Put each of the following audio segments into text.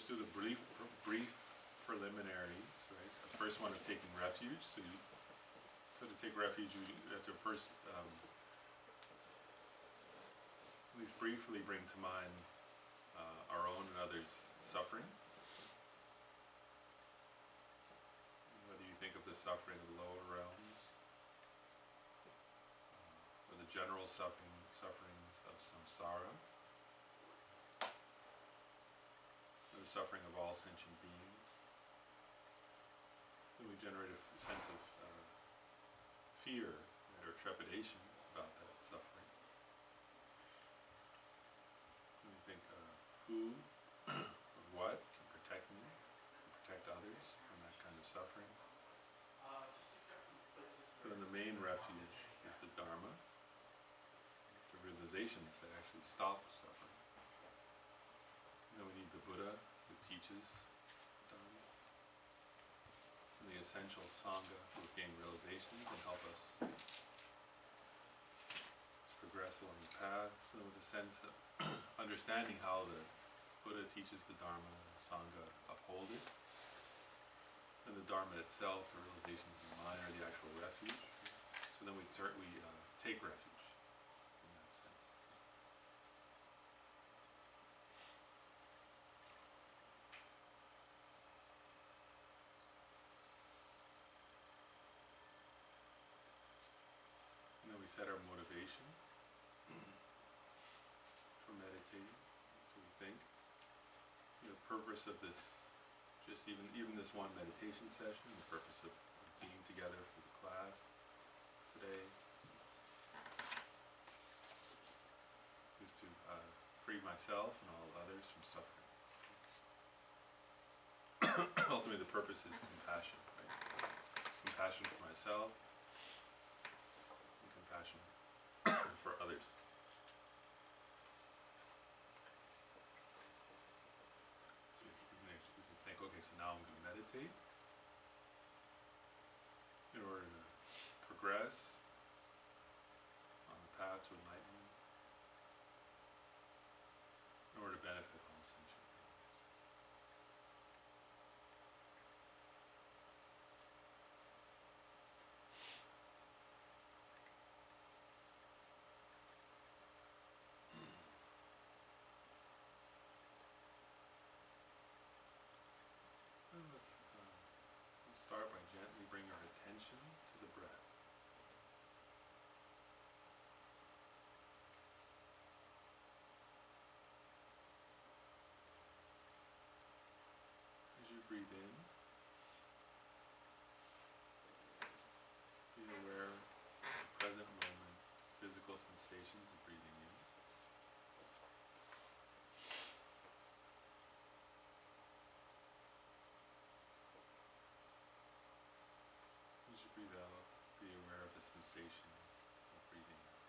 just do the brief preliminaries, right? The first one of taking refuge. So to take refuge, you have to first at least briefly bring to mind our own and others' suffering. Whether you think of the suffering of the lower realms, or the general sufferings of samsara, or the suffering of all sentient beings, then we generate a sense of fear or trepidation about that suffering. And we think, who or what can protect me, can protect others from that kind of suffering. So then the main refuge is the Dharma, the realizations that actually stop suffering. And then we need the Buddha who teaches Dharma, and the essential Sangha who gain realizations and help us progress along the path. So with a sense of understanding how the Buddha teaches the Dharma and the Sangha uphold it, and the Dharma itself, the realizations of the mind, are the actual refuge. So then we take refuge in that sense. And then we set our motivation for meditating. So we think the purpose of this, just even this one meditation session, the purpose of being together for the class today is to free myself and all others from suffering. Ultimately, the purpose is compassion, right? Compassion for myself and compassion for others. So we can think, okay, so now I'm going to meditate in order to progress on the path to enlightenment, in order to benefit all sentient beings. So let's start by gently bringing our attention to the breath. As you breathe in, be aware of the present moment, physical sensations of breathing in. As you breathe out, be aware of the sensations of breathing out.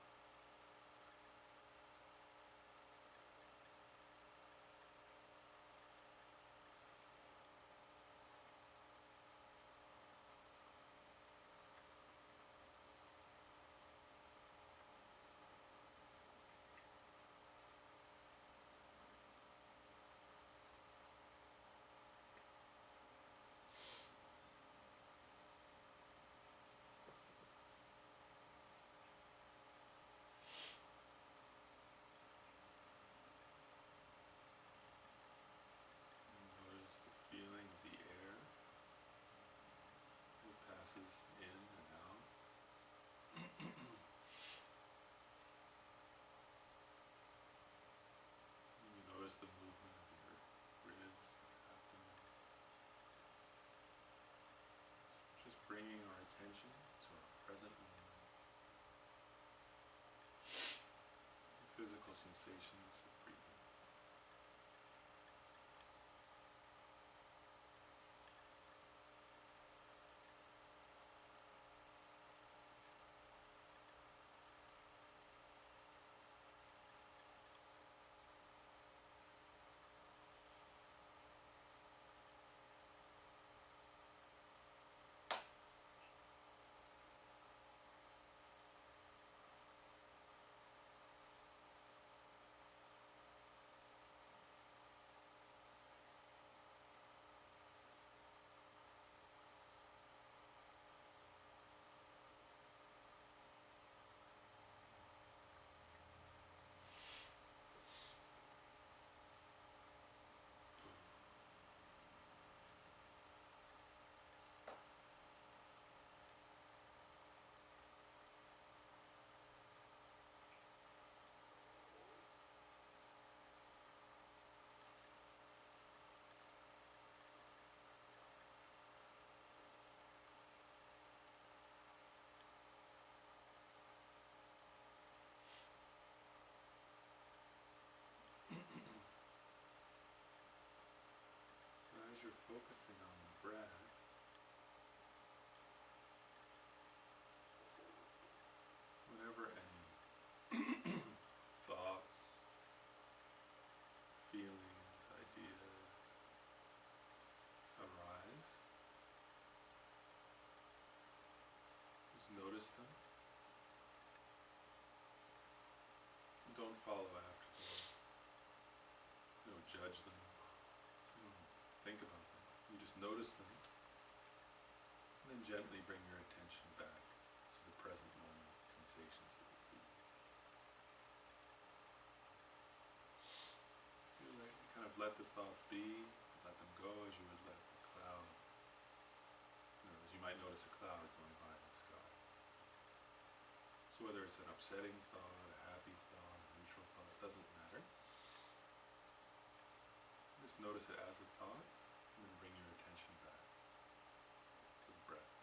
Notice the feeling of the air that passes in and out. You notice the movement of your ribs, abdomen. Just bringing our attention to our present moment, the physical sensations of breathing. focusing on the breath, whenever any thoughts, feelings, ideas arise, just notice them. And don't follow after them. You don't judge them. You don't think about them. You just notice them. And then gently bring your attention back to the present moment, sensations of the feet. Feel like you kind of let the thoughts be, let them go as you would let the cloud, as you might notice a cloud going by in the sky. So whether it's an upsetting thought, a happy thought, a neutral thought, it doesn't matter. Just notice it as a thought, and then bring your attention back to the breath.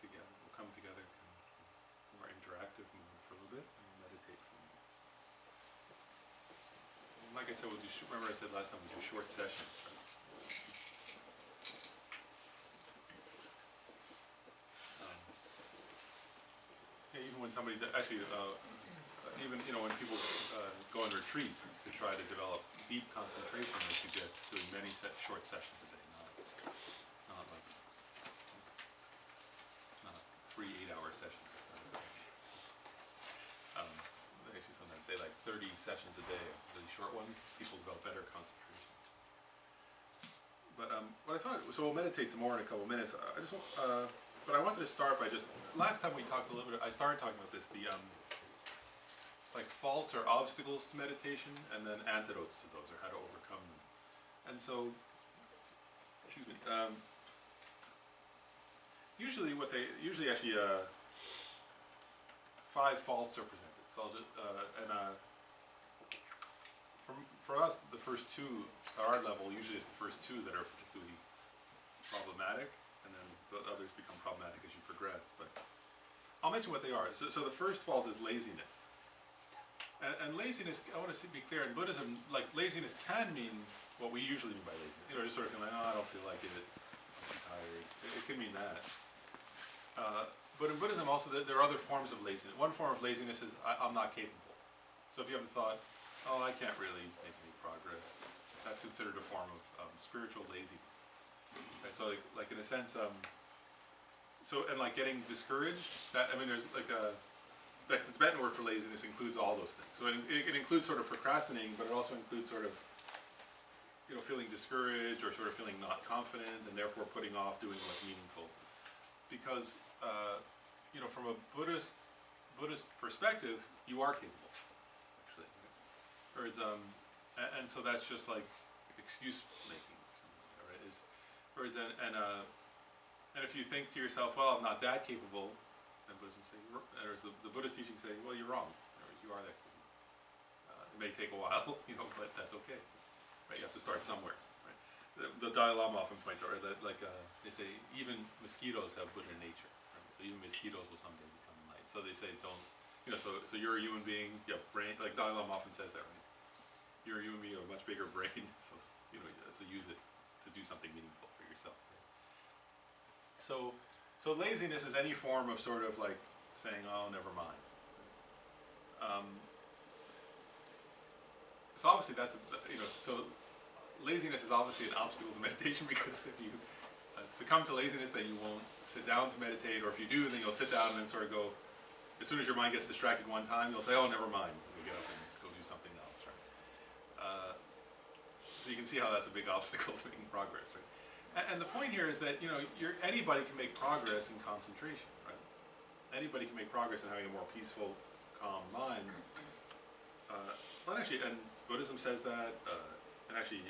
together. We'll come together kind of more interactive mode for a little bit and meditate some more. And like I said, we'll do. Remember I said last time we'll do short sessions. Right? Yeah, even when somebody even when people go on retreat to try to develop deep concentration, they suggest doing many short sessions a day, not 3 8-hour sessions. They actually sometimes say like 30 sessions a day, really short ones. People develop better concentration. But what I thought, so we'll meditate some more in a couple minutes. But I wanted to start by last time we talked a little bit. I started talking about this, like faults or obstacles to meditation, and then antidotes to those, or how to overcome them. And so, excuse me. Usually, actually 5 faults are presented. So I'll just for us, the first 2 at our level usually it's the first 2 that are particularly problematic, and then the others become problematic as you progress. But I'll mention what they are. So the first fault is laziness. And laziness, I want to be clear, in Buddhism, like laziness can mean what we usually mean by laziness. Just sort of like, oh, I don't feel like it, I'm too tired. It can mean that. But in Buddhism also, there are other forms of laziness. One form of laziness is, I'm not capable. So if you haven't thought, oh, I can't really make any progress, that's considered a form of spiritual laziness. Right? So like in a sense, and like getting discouraged, there's like the Tibetan word for laziness includes all those things. So it includes sort of procrastinating, but it also includes sort of, feeling discouraged or sort of feeling not confident, and therefore putting off doing what's meaningful. Because, from a Buddhist perspective, you are capable, actually. Right? And so that's just like excuse making, right? And if you think to yourself, well, I'm not that capable, and Buddhism say, the Buddhist teaching say, well, you're wrong. You are that capable. It may take a while, but that's okay. Right? You have to start somewhere. Right? The Dalai Lama often points out, right, that they say even mosquitoes have Buddha nature. Right? So even mosquitoes will someday become light. So they say don't. So you're a human being. You have brain. Like Dalai Lama often says that, right? You're a human being. You have a much bigger brain. So so use it to do something meaningful for yourself. Right? So laziness is any form of sort of like saying, oh, never mind. So obviously that's, so laziness is obviously an obstacle to meditation, because if you succumb to laziness, then you won't sit down to meditate, or if you do, then you'll sit down and then sort of go, as soon as your mind gets distracted one time, you'll say, oh, never mind. You'll get up and go do something else, right? So you can see how that's a big obstacle to making progress, right? And the point here is that, anybody can make progress in concentration, right? Anybody can make progress in having a more peaceful, calm mind. And Buddhism says that, and actually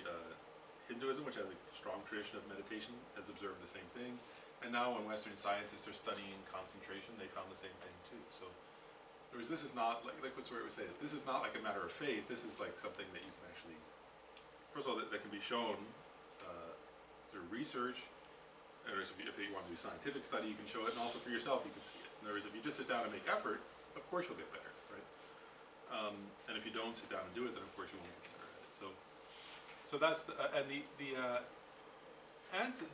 Hinduism, which has a strong tradition of meditation, has observed the same thing. And now when Western scientists are studying concentration, they found the same thing too. So, this is not, like what's where it would say, that this is not like a matter of faith, this is like something that you can actually, first of all, that can be shown through research. If you want to do scientific study, you can show it, and also for yourself, you can see it. In other words, if you just sit down and make effort, of course you'll get better, right? And if you don't sit down and do it, then of course you won't get better at it. So that's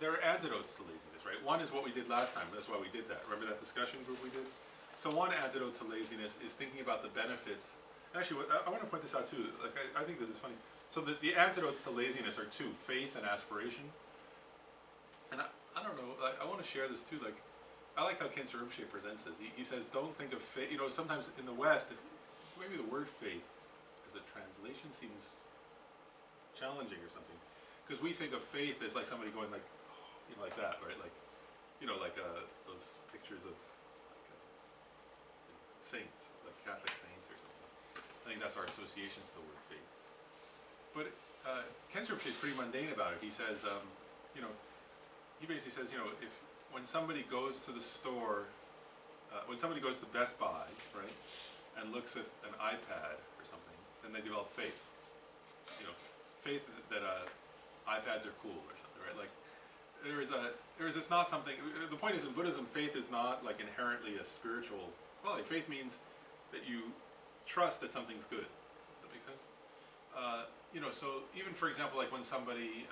there are antidotes to laziness, right? One is what we did last time. That's why we did that. Remember that discussion group we did? So one antidote to laziness is thinking about the benefits. Actually, I want to point this out too. Like I think this is funny. So the antidotes to laziness are 2: faith and aspiration. And I don't know, I want to share this too, like, I like how Khyentse Rinpoche presents this. He says, don't think of faith, sometimes in the West, maybe the word faith as a translation seems challenging or something. Because we think of faith as like somebody going like, like that, right? Like, those pictures of saints, like Catholic saints or something. I think that's our association to the word faith. But Khyentse Rinpoche is pretty mundane about it. He says, he basically says, when somebody goes to the store, when somebody goes to Best Buy, right, and looks at an iPad or something, then they develop faith. Faith that iPads are cool or something, right? Like there is whereas it's not something, the point is in Buddhism, faith is not like inherently a spiritual quality. Faith means that you trust that something's good. Does that make sense? So even for example, like when somebody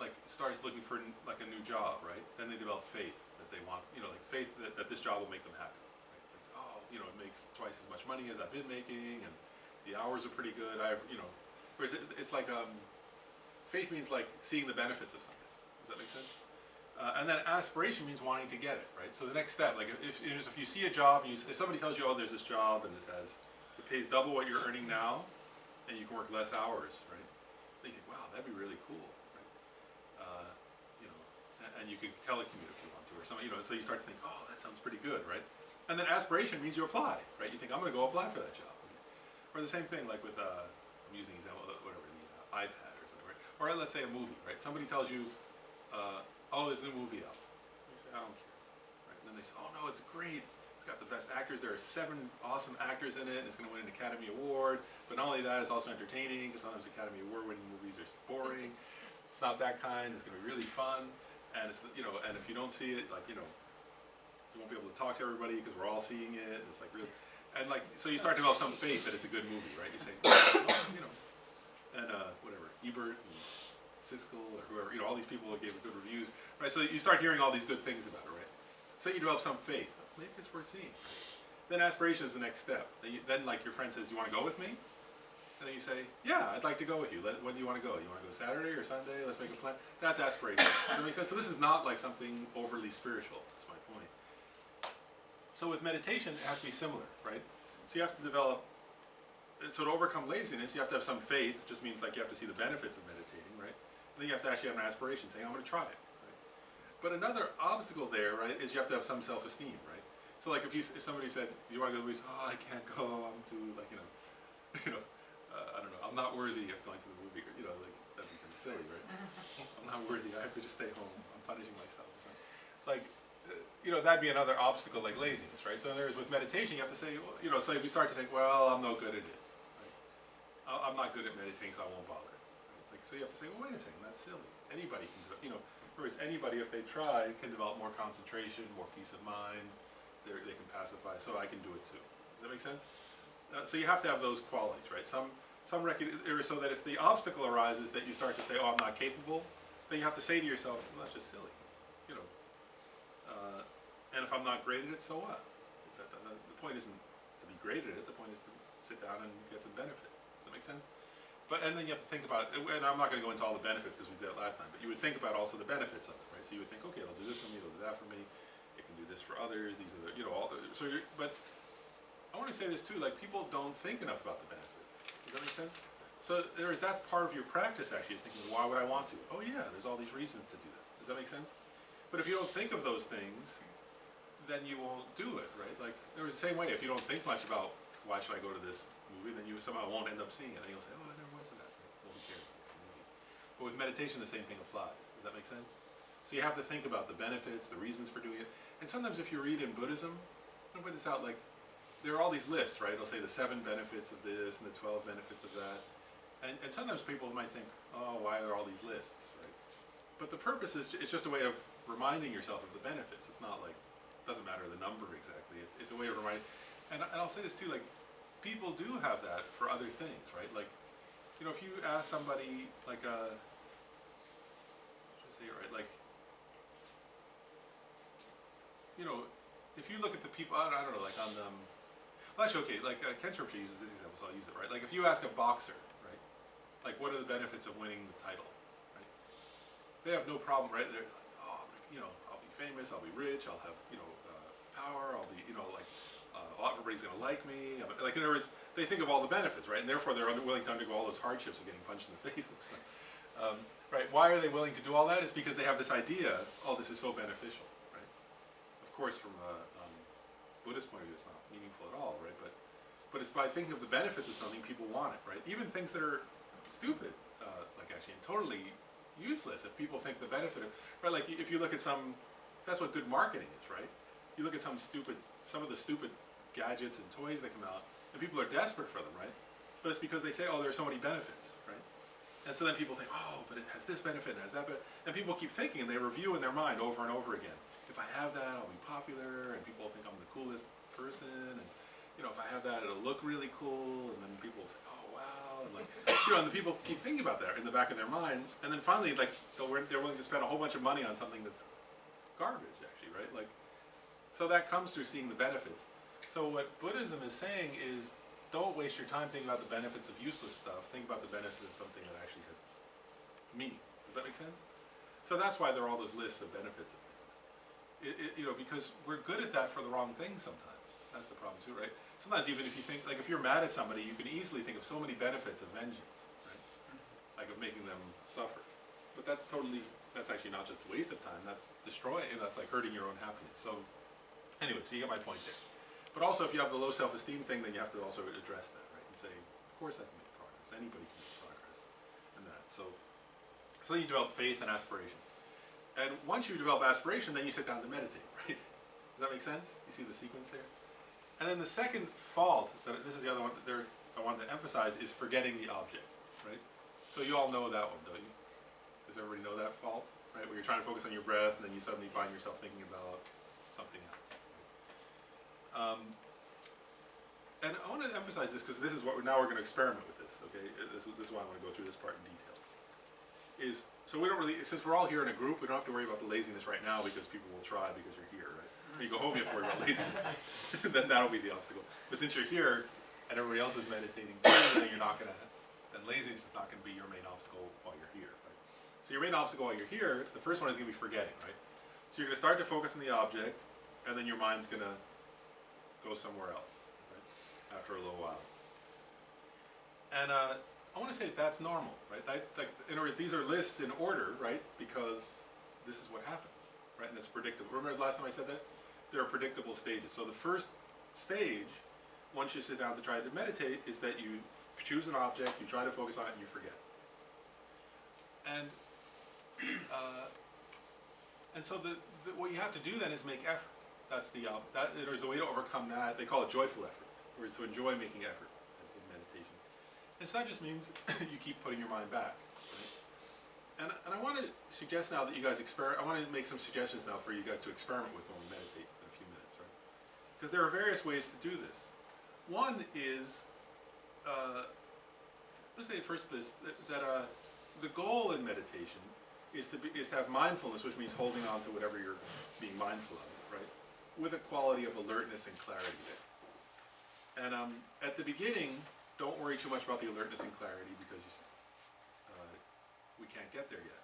like starts looking for like a new job, right? Then they develop faith that they want, like faith that this job will make them happy. Right? Like, oh, it makes twice as much money as I've been making, and the hours are pretty good. Whereas it's like faith means like seeing the benefits of something. Does that make sense? And then aspiration means wanting to get it, right? So the next step, like if you see a job, and if somebody tells you, oh, there's this job and it pays double what you're earning now, and you can work less hours, right? Then you think, wow, that'd be really cool, right? And you could telecommute if you want to, or something, so you start to think, oh, that sounds pretty good, right? And then aspiration means you apply, right? You think, I'm going to go apply for that job. Or the same thing, like with, I'm using an example, whatever, the iPad or something, right? Or let's say a movie, right? Somebody tells you, oh, there's a new movie out. You say, I don't care, right? And then they say, oh no, it's great. It's got the best actors. There are 7 awesome actors in it. And it's going to win an Academy Award. But not only that, it's also entertaining, because sometimes Academy Award-winning movies are boring. It's not that kind. It's going to be really fun. And it's, and if you don't see it, like, you won't be able to talk to everybody because we're all seeing it. And it's like really, and like, so you start to develop some faith that it's a good movie, right? You say, and whatever, Ebert and Siskel or whoever, all these people gave it good reviews, right? So you start hearing all these good things about it, right? So you develop some faith. Maybe it's worth seeing. Then aspiration is the next step. Then like your friend says, you want to go with me? And then you say, yeah, I'd like to go with you. When do you want to go? You want to go Saturday or Sunday? Let's make a plan. That's aspiration. Does that make sense? So this is not like something overly spiritual. That's my point. So with meditation, it has to be similar, right? So you have to develop, so to overcome laziness, you have to have some faith. It just means like you have to see the benefits of meditating, right? And then you have to actually have an aspiration, saying, I'm going to try it. Right? But another obstacle there, right, is you have to have some self-esteem, right? So like if somebody said, you want to go to the movies, oh, I can't go, I'm too, like, I don't know, I'm not worthy of going to the movie, like, that'd be kind of silly, right? I'm not worthy, I have to just stay home, I'm punishing myself or something. Like, that'd be another obstacle, like laziness, right? So in other words, with meditation, you have to say, well, so if you start to think, well, I'm no good at it, right? I'm not good at meditating, so I won't bother. Right? Like, so you have to say, well, wait a second, that's silly. Anybody can do it, whereas anybody, if they try, can develop more concentration, more peace of mind, they can pacify, so I can do it too. Does that make sense? So you have to have those qualities, right? Some so that if the obstacle arises that you start to say, oh, I'm not capable, then you have to say to yourself, well, that's just silly, and if I'm not great at it, so what? The point isn't to be great at it, the point is to sit down and get some benefit. Does that make sense? And then you have to think about, and I'm not going to go into all the benefits because we did that last time, but you would think about also the benefits of it, right? So you would think, okay, it'll do this for me, it'll do that for me, it can do this for others, these are the, but I want to say this too, like people don't think enough about the benefits. Does that make sense? So that's part of your practice actually, is thinking, why would I want to? Oh yeah, there's all these reasons to do that. Does that make sense? But if you don't think of those things, then you won't do it, right? Like, there was the same way, if you don't think much about why should I go to this movie, then you somehow won't end up seeing it. And you'll say, oh, I never went to that. Well, who cares? But with meditation, the same thing applies. Does that make sense? So you have to think about the benefits, the reasons for doing it. And sometimes if you read in Buddhism, I'll put this out, like, there are all these lists, right? It'll say the 7 benefits of this and the 12 benefits of that. And sometimes people might think, oh, why are all these lists, right? But the purpose is, it's just a way of reminding yourself of the benefits. It's not like, doesn't matter the number exactly. It's a way of reminding. And I'll say this too, like, people do have that for other things, right? Like, if you ask somebody, like, how should I say it right? Like, if you look at the people, I don't know, like on well, actually, okay, like Ken Sherpa uses this example, so I'll use it, right? Like, if you ask a boxer, right? Like, what are the benefits of winning the title, right? They have no problem, right? They're like, oh, I'll be famous, I'll be rich, I'll have, power, I'll be, everybody's going to like me. Like, in other words, they think of all the benefits, right? And therefore, they're willing to undergo all those hardships of getting punched in the face and stuff. Right? Why are they willing to do all that? It's because they have this idea, oh, this is so beneficial, right? Of course, from a Buddhist point of view, it's not meaningful at all, right? But it's by thinking of the benefits of something, people want it, right? Even things that are stupid, like actually totally useless, if people think the benefit of, right? Like, if you look at that's what good marketing is, right? You look at some of the stupid gadgets and toys that come out, and people are desperate for them, right? But it's because they say, oh, there are so many benefits, right? And so then people think, oh, but it has this benefit, and it has that benefit. And people keep thinking, and they review in their mind over and over again. If I have that, I'll be popular, and people will think I'm the coolest person, and if I have that, it'll look really cool, and then people will say, oh, wow, and and the people keep thinking about that in the back of their mind, and then finally, they're willing to spend a whole bunch of money on something that's garbage, actually, right? So that comes through seeing the benefits. So what Buddhism is saying is, don't waste your time thinking about the benefits of useless stuff. Think about the benefits of something that actually has meaning. Does that make sense? So that's why there are all those lists of benefits of things. Because we're good at that for the wrong things sometimes. That's the problem too, right? Sometimes even if you think, if you're mad at somebody, you can easily think of so many benefits of vengeance, right? Like of making them suffer. But that's actually not just a waste of time, that's destroying, that's like hurting your own happiness. So anyway, so you get my point there. But also if you have the low self-esteem thing, then you have to also address that, right? And say, of course I can make progress. Anybody can make progress in that. So then you develop faith and aspiration. And once you develop aspiration, then you sit down to meditate, right? Does that make sense? You see the sequence there? And then the second fault, this is the other one there I wanted to emphasize, is forgetting the object, right? So you all know that one, don't you? Does everybody know that fault, right? Where you're trying to focus on your breath, and then you suddenly find yourself thinking about something else. And I want to emphasize this because this is what we're going to experiment with this. Okay, this is why I want to go through this part in detail. So we don't really, since we're all here in a group, we don't have to worry about the laziness right now because people will try because you're here, right? When you go home, you have to worry about laziness. Then that'll be the obstacle. But since you're here and everybody else is meditating, then then laziness is not going to be your main obstacle while you're here. Right? So your main obstacle while you're here, the first one is going to be forgetting, right? So you're going to start to focus on the object, and then your mind's going to go somewhere else, right? After a little while. And I want to say that's normal, right? In other words, these are lists in order, right? Because this is what happens, right? And it's predictable. Remember the last time I said that? There are predictable stages. So the first stage, once you sit down to try to meditate, is that you choose an object, you try to focus on it, and you forget. And so what you have to do then is make effort. There's a way to overcome that. They call it joyful effort, or to enjoy making effort in meditation. And so that just means you keep putting your mind back. Right? And I want to suggest now that you guys I want to make some suggestions now for you guys to experiment with when we meditate in a few minutes, right? Because there are various ways to do this. One is, let's say first this, that the goal in meditation is to have mindfulness, which means holding on to whatever you're being mindful of, right? With a quality of alertness and clarity there. And at the beginning, don't worry too much about the alertness and clarity because we can't get there yet.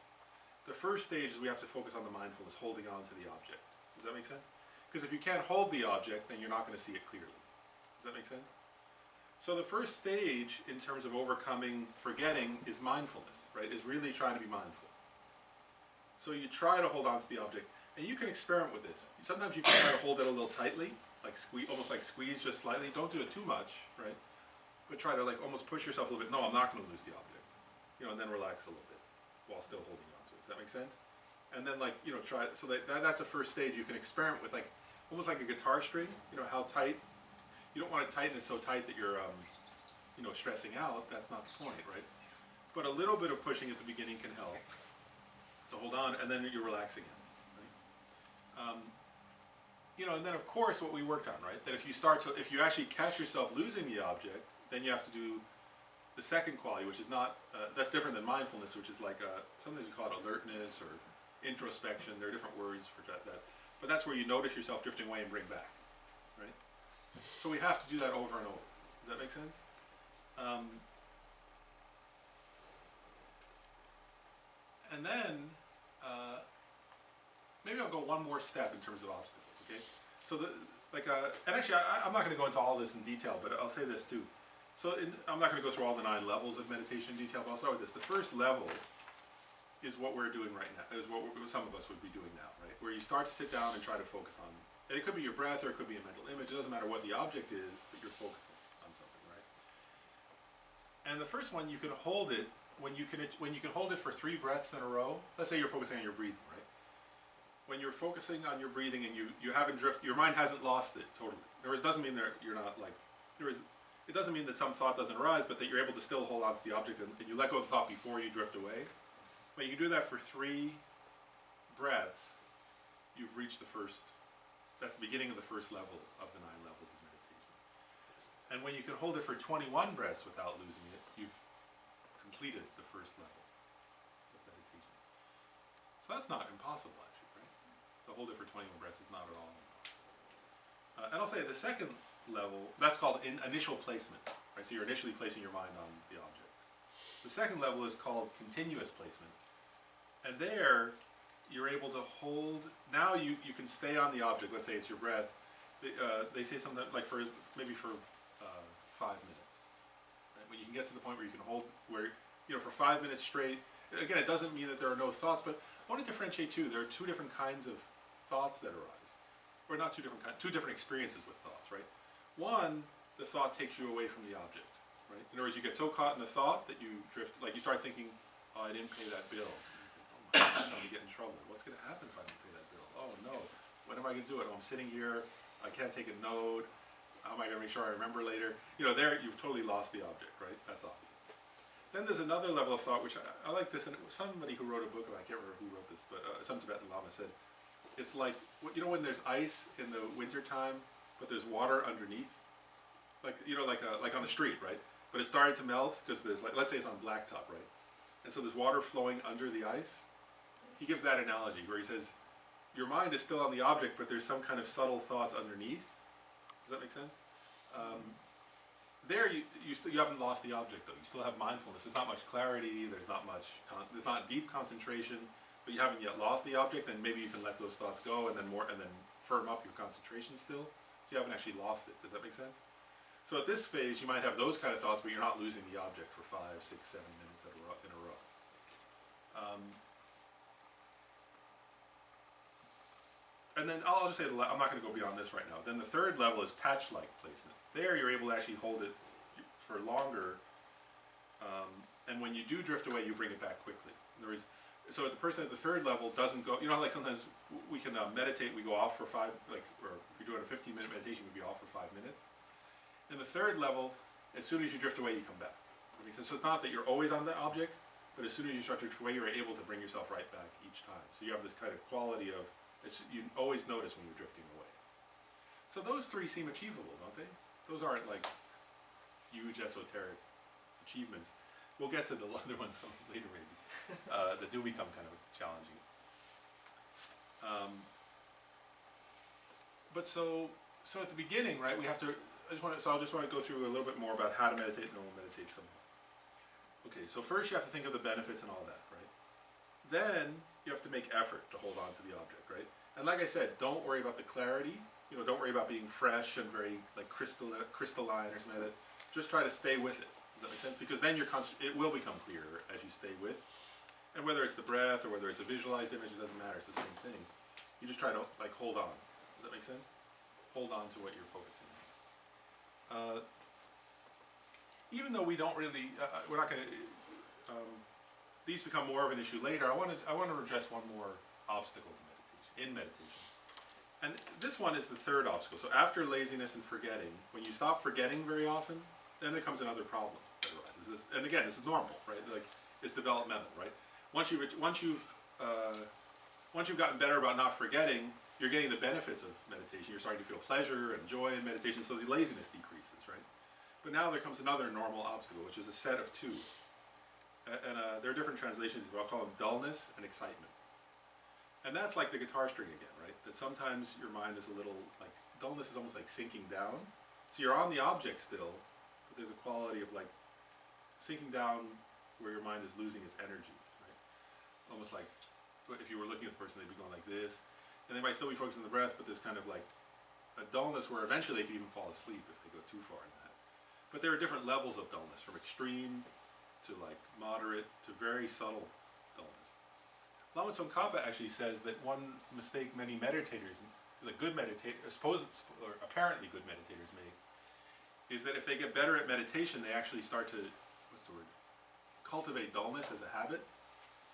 The first stage is we have to focus on the mindfulness, holding on to the object. Does that make sense? Because if you can't hold the object, then you're not going to see it clearly. Does that make sense? So the first stage in terms of overcoming forgetting is mindfulness, right? Is really trying to be mindful. So you try to hold on to the object, and you can experiment with this. Sometimes you can try to hold it a little tightly, like almost like squeeze just slightly. Don't do it too much, right? But try to almost push yourself a little bit. No, I'm not going to lose the object, and then relax a little bit while still holding on to it. Does that make sense? And then try so that's the first stage you can experiment with, almost like a guitar string. How tight. You don't want to tighten it so tight that you're stressing out. That's not the point, right? But a little bit of pushing at the beginning can help to hold on, and then you're relaxing it. And then of course what we worked on, right? That if you actually catch yourself losing the object, then you have to do the second quality, which is not, that's different than mindfulness, which is sometimes you call it alertness or introspection. There are different words for that. But that's where you notice yourself drifting away and bring back, right? So we have to do that over and over. Does that make sense? And then, maybe I'll go one more step in terms of obstacles, okay? So and actually I'm not going to go into all this in detail, but I'll say this too. So I'm not going to go through all the 9 levels of meditation in detail, but I'll start with this. The first level is what we're doing right now, is what some of us would be doing now, right? Where you start to sit down and try to focus on, and it could be your breath or it could be a mental image. It doesn't matter what the object is, but you're focusing on something, right? And the first one, you can hold it, when you can hold it for 3 breaths in a row. Let's say you're focusing on your breathing, right? When you're focusing on your breathing and you haven't your mind hasn't lost it totally. In other words, it doesn't mean that you're not it doesn't mean that some thought doesn't arise, but that you're able to still hold on to the object and you let go of the thought before you drift away. When you do that for 3 breaths, you've reached the first, that's the beginning of the first level of the 9 levels of meditation. And when you can hold it for 21 breaths without losing it, you've completed the first level of meditation. So that's not impossible, actually, right? To hold it for 21 breaths is not at all impossible. And I'll say the second level, that's called initial placement, right? So you're initially placing your mind on the object. The second level is called continuous placement. And there, you're able to hold, now you can stay on the object, let's say it's your breath. They say something like maybe for 5 minutes. Right? When you can get to the point where you can hold, where, for 5 minutes straight, again, it doesn't mean that there are no thoughts, but I want to differentiate too. There are 2 different kinds of thoughts that arise. Or not 2 different kinds, 2 different experiences with thoughts, right? One, the thought takes you away from the object, right? In other words, you get so caught in the thought that you drift, like you start thinking, oh, I didn't pay that bill. Oh my gosh, I'm going to get in trouble. What's going to happen if I don't pay that bill? Oh no, when am I going to do it? Oh, I'm sitting here, I can't take a note. How am I going to make sure I remember later? There you've totally lost the object, right? That's obvious. Then there's another level of thought, which I like this, and it was somebody who wrote a book, I can't remember who wrote this, but some Tibetan Lama said, it's like, when there's ice in the winter time, but there's water underneath? Like, like on the street, right? But it's starting to melt, because there's, let's say it's on blacktop, right? And so there's water flowing under the ice. He gives that analogy, where he says, your mind is still on the object, but there's some kind of subtle thoughts underneath. Does that make sense? There, you haven't lost the object, though. You still have mindfulness. There's not much clarity. There's not deep concentration, but you haven't yet lost the object. And maybe you can let those thoughts go, and then firm up your concentration still. So you haven't actually lost it. Does that make sense? So at this phase, you might have those kind of thoughts, but you're not losing the object for 5, 6, 7 minutes in a row. And then I'll just say, I'm not going to go beyond this right now. Then the third level is patch-like placement. There you're able to actually hold it for longer, and when you do drift away, you bring it back quickly. In other words, so the person at the third level doesn't go, like sometimes we can meditate, we go off for 5, or if you're doing a 15-minute meditation, we'd be off for 5 minutes. In the third level, as soon as you drift away, you come back. So it's not that you're always on the object, but as soon as you start to drift away, you're able to bring yourself right back each time. So you have this kind of quality of, you always notice when you're drifting away. So those 3 seem achievable, don't they? Those aren't like huge esoteric achievements. We'll get to the other ones later maybe, that do become kind of challenging. But so at the beginning, right, we have to, I'll just want to go through a little bit more about how to meditate, and then we'll meditate some more. Okay, so first you have to think of the benefits and all that, right? Then you have to make effort to hold on to the object, right? And like I said, don't worry about the clarity. Don't worry about being fresh and very like crystalline or something like that. Just try to stay with it. Does that make sense? Because then it will become clearer as you stay with. And whether it's the breath or whether it's a visualized image, it doesn't matter. It's the same thing. You just try to hold on. Does that make sense? Hold on to what you're focusing on. Even though we don't really, we're not going to. These become more of an issue later. I want to address one more obstacle to meditation. And this one is the third obstacle. So after laziness and forgetting, when you stop forgetting very often, then there comes another problem that arises. And again, this is normal, right? Like it's developmental, right? Once you've gotten better about not forgetting, you're getting the benefits of meditation. You're starting to feel pleasure and joy in meditation, so the laziness decreases, right? But now there comes another normal obstacle, which is a set of 2. And there are different translations, but I'll call them dullness and excitement. And that's like the guitar string again, right? That sometimes your mind is a little, dullness is almost like sinking down. So you're on the object still, but there's a quality of sinking down where your mind is losing its energy, right? Almost like if you were looking at the person, they'd be going like this. And they might still be focused on the breath, but there's kind of like a dullness where eventually they can even fall asleep if they go too far in that. But there are different levels of dullness, from extreme to moderate to very subtle dullness. Lama Tsongkhapa actually says that one mistake many meditators, apparently good meditators make, is that if they get better at meditation, they actually start to, cultivate dullness as a habit,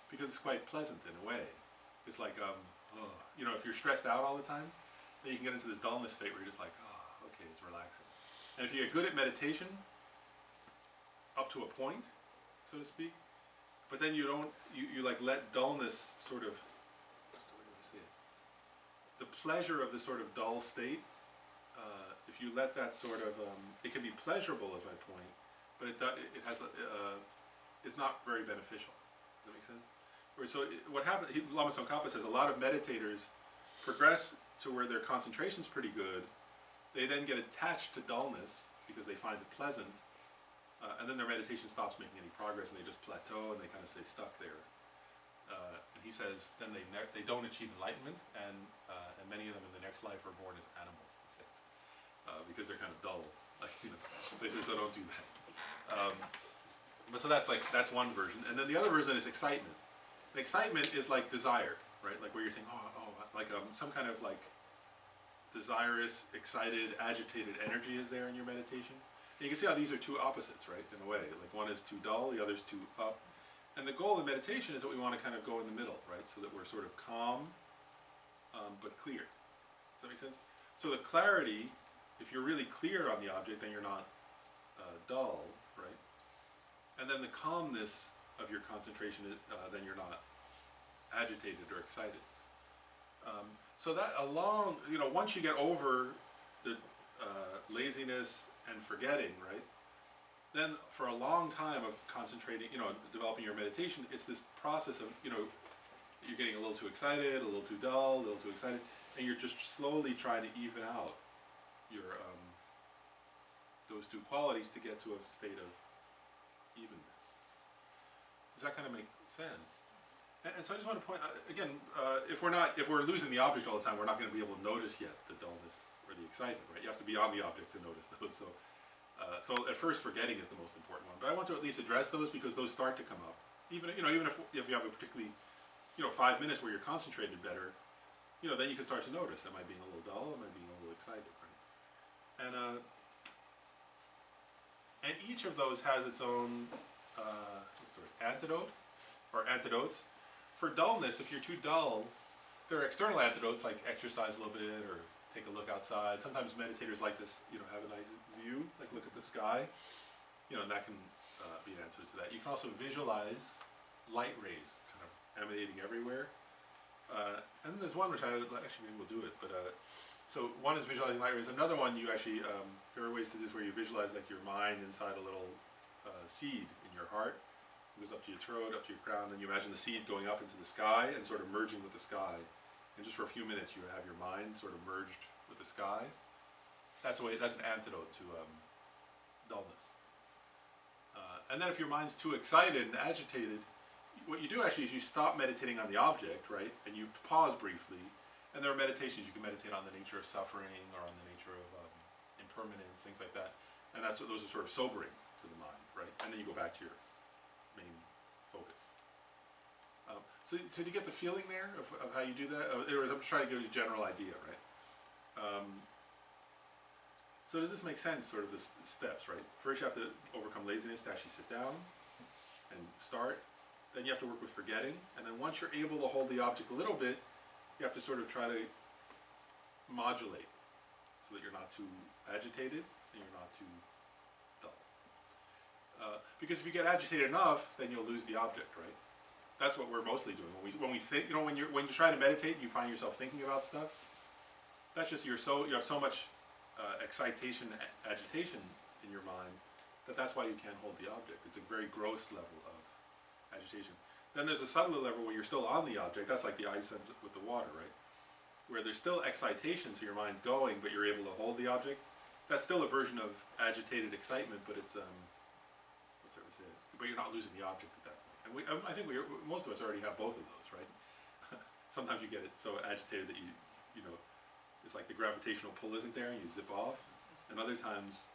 because it's quite pleasant in a way. It's like, if you're stressed out all the time, then you can get into this dullness state where you're just like, oh, okay, it's relaxing. And if you get good at meditation, up to a point, so to speak, but then you don't, you like let dullness sort of, what's the way to say it? The pleasure of this sort of dull state, if you let that sort of, it can be pleasurable is my point, but it has, it's not very beneficial. Does that make sense? Or so what happens, Lama Tsongkhapa says a lot of meditators progress to where their concentration's pretty good. They then get attached to dullness because they find it pleasant, and then their meditation stops making any progress and they just plateau and they kind of stay stuck there. And he says then they don't achieve enlightenment, and many of them in the next life are born as animals, he says, because they're kind of dull. Like, you know, so he says, so don't do that. But so that's one version, and then the other version is excitement. And excitement is like desire, right? Like where you're thinking, like some kind of like desirous, excited, agitated energy is there in your meditation. And you can see how these are two opposites, right? In a way, like one is too dull, the other's too up. And the goal of meditation is that we want to kind of go in the middle, right? So that we're sort of calm, but clear. Does that make sense? So the clarity, if you're really clear on the object, then you're not dull, right? And then the calmness of your concentration, then you're not agitated or excited. So that along, once you get over the laziness and forgetting, right? Then for a long time of concentrating, developing your meditation, it's this process of, you're getting a little too excited, a little too dull, a little too excited, and you're just slowly trying to even out your those two qualities to get to a state of evenness. Does that kind of make sense? And so I just want to point out, again, if we're losing the object all the time, we're not going to be able to notice yet the dullness or the excitement, right? You have to be on the object to notice those. So at first, forgetting is the most important one. But I want to at least address those because those start to come up. Even if you have a particularly, 5 minutes where you're concentrated better, then you can start to notice, am I being a little dull? Am I being a little excited, right? And each of those has its own antidote or antidotes. For dullness, if you're too dull, there are external antidotes like exercise a little bit or take a look outside. Sometimes meditators like to, have a nice view, like look at the sky, and that can be an answer to that. You can also visualize light rays kind of emanating everywhere. And then there's one which maybe we'll do it, but so one is visualizing light rays. Another one you actually, there are ways to do this where you visualize like your mind inside a little seed in your heart. It goes up to your throat, up to your crown, and you imagine the seed going up into the sky and sort of merging with the sky. And just for a few minutes you have your mind sort of merged with the sky. That's an antidote to dullness. And then if your mind's too excited and agitated, what you do actually is you stop meditating on the object, right? And you pause briefly. And there are meditations. You can meditate on the nature of suffering or on the nature of impermanence, things like that. And those are sort of sobering to the mind, right? And then you go back to your main focus. So do you get the feeling there of how you do that? I'm just trying to give you a general idea, right? So does this make sense, sort of the steps, right? First you have to overcome laziness to actually sit down and start. Then you have to work with forgetting. And then once you're able to hold the object a little bit, you have to sort of try to modulate so that you're not too agitated and you're not too dull. Because if you get agitated enough, then you'll lose the object, right? That's what we're mostly doing. When we think, when you try to meditate and you find yourself thinking about stuff, that's just you have so much excitation, agitation in your mind that's why you can't hold the object. It's a very gross level of agitation. Then there's a subtler level where you're still on the object. That's like the ice with the water, right? Where there's still excitation, so your mind's going, but you're able to hold the object. That's still a version of agitated excitement, but it's but you're not losing the object at that point. And I think most of us already have both of those, right? Sometimes you get it so agitated that it's like the gravitational pull isn't there and you zip off. And other times,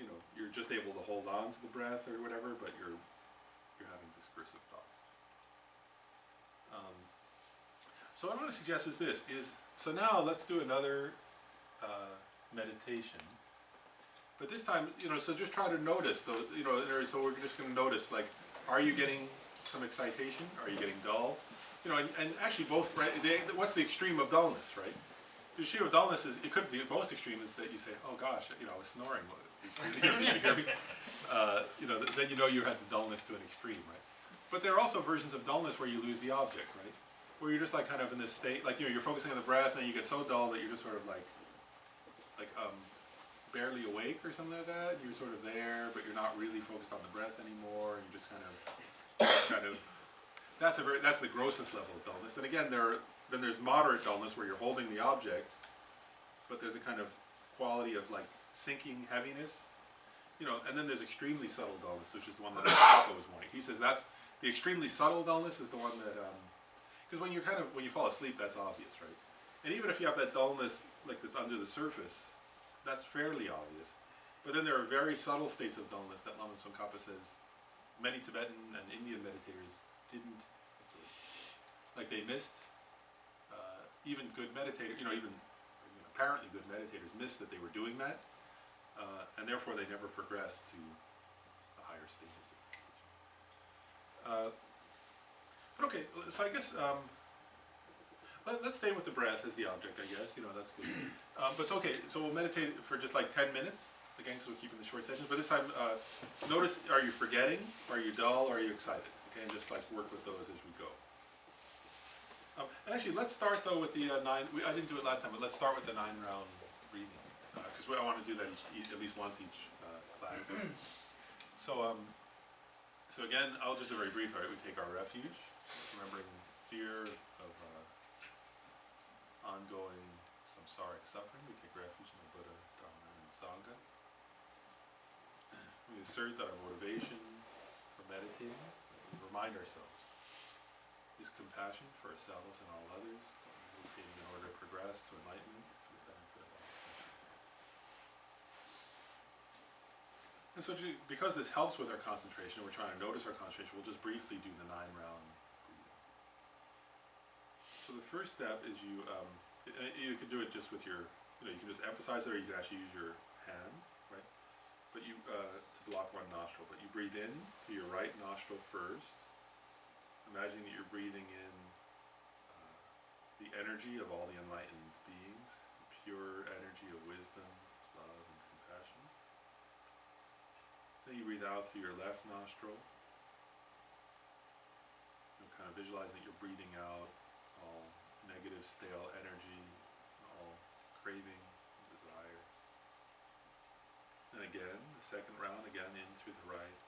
you're just able to hold on to the breath or whatever, but you're having discursive thoughts. So what I want to suggest is this, so now let's do another meditation. But this time, so just try to notice, so we're just going to notice, like, are you getting some excitation? Are you getting dull? And actually both, right, what's the extreme of dullness, right? The extreme of dullness it could be, the most extreme is that you say, oh gosh, I was snoring. you hear me? Then you know you had the dullness to an extreme, right? But there are also versions of dullness where you lose the object, right? Where you're just like kind of in this state, like you're focusing on the breath, and then you get so dull that you're just sort of like barely awake or something like that. You're sort of there, but you're not really focused on the breath anymore. And you're just kind of that's the grossest level of dullness. And again, there's moderate dullness where you're holding the object, but there's a kind of quality of like sinking heaviness, and then there's extremely subtle dullness, which is the one that Paco was wanting. He says that's the extremely subtle dullness is the one that, because when you fall asleep, that's obvious, right? And even if you have that dullness like that's under the surface, that's fairly obvious. But then there are very subtle states of dullness that Lama Tsongkhapa says many Tibetan and Indian meditators didn't, like they missed, even good meditators, even apparently good meditators missed that they were doing that, and therefore they never progressed to the higher stages of meditation. But okay, so I guess let's stay with the breath as the object, I guess, that's good. But it's okay, so we'll meditate for just like 10 minutes, again, because we're keeping the short sessions, but this time, notice, are you forgetting, are you dull, are you excited? Okay, and just like work with those as we go. And actually, let's start though with the I didn't do it last time, but let's start with the 9-round breathing, because I want to do that at least once each class. So again, I'll just do very brief, right? We take our refuge, remembering fear of ongoing samsaric suffering. We take refuge in the Buddha, Dharma, and Sangha. We assert that our motivation for meditating, we remind ourselves, is compassion for ourselves and all others, meditating in order to progress to enlightenment for the benefit of all sentience. And so because this helps with our concentration, we're trying to notice our concentration, we'll just briefly do the 9-round breathing. So the first step is you can do it just with your, you can just emphasize it, or you can actually use your hand, right? But to block one nostril, but you breathe in through your right nostril first. Imagining that you're breathing in the energy of all the enlightened beings, the pure energy of wisdom, love, and compassion. Then you breathe out through your left nostril. Kind of visualizing that you're breathing out all negative, stale energy, all craving and desire. And again, the second round, again in through the right.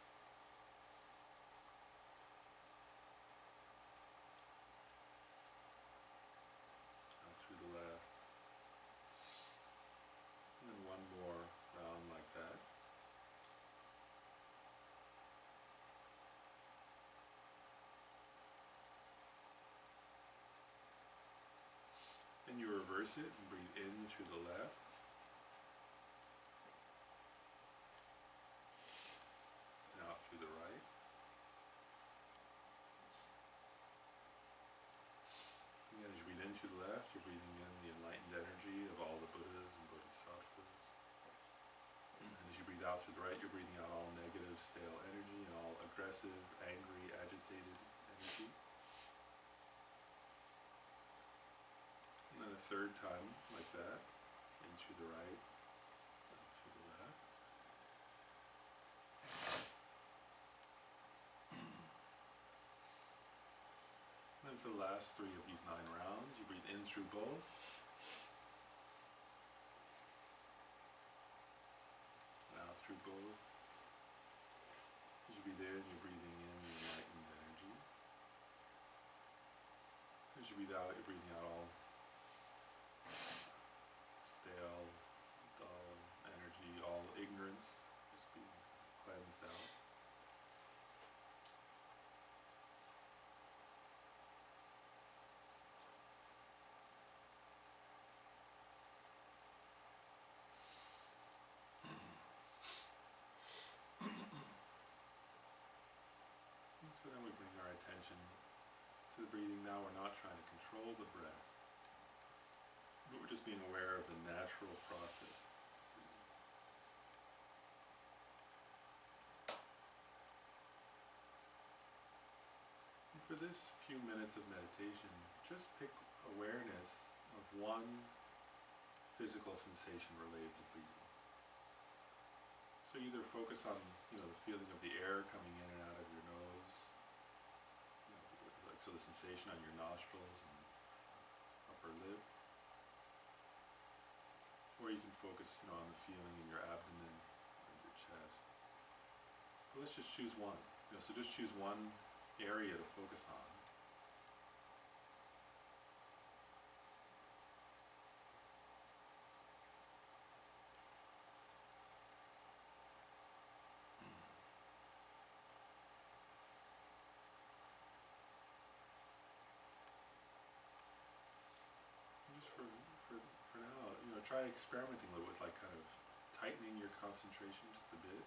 And you reverse it and breathe in through the left. And out through the right. Again, as you breathe in through the left, you're breathing in the enlightened energy of all the Buddhas and Bodhisattvas. And as you breathe out through the right, you're breathing out all negative, stale energy and all aggressive, angry, agitated energy. And then a third time, like that, in through the right, out through the left. And then for the last 3 of these 9 rounds, you breathe in through both. And out through both. As you breathe in, you're breathing in the enlightened energy. As you breathe out, you're breathing out all stale, dull energy, all ignorance is being cleansed out. And so then we bring our attention to the breathing. Now we're not trying to control the breath, but we're just being aware of the natural process. And for this few minutes of meditation, just pick awareness of one physical sensation related to breathing. So either focus on, the feeling of the air coming in and out of your nose, like so the sensation on your nostrils and upper lip, or you can focus, on the feeling in your abdomen and your chest. But let's just choose one. So just choose one area to focus on. Just for now, try experimenting a little with like kind of tightening your concentration just a bit,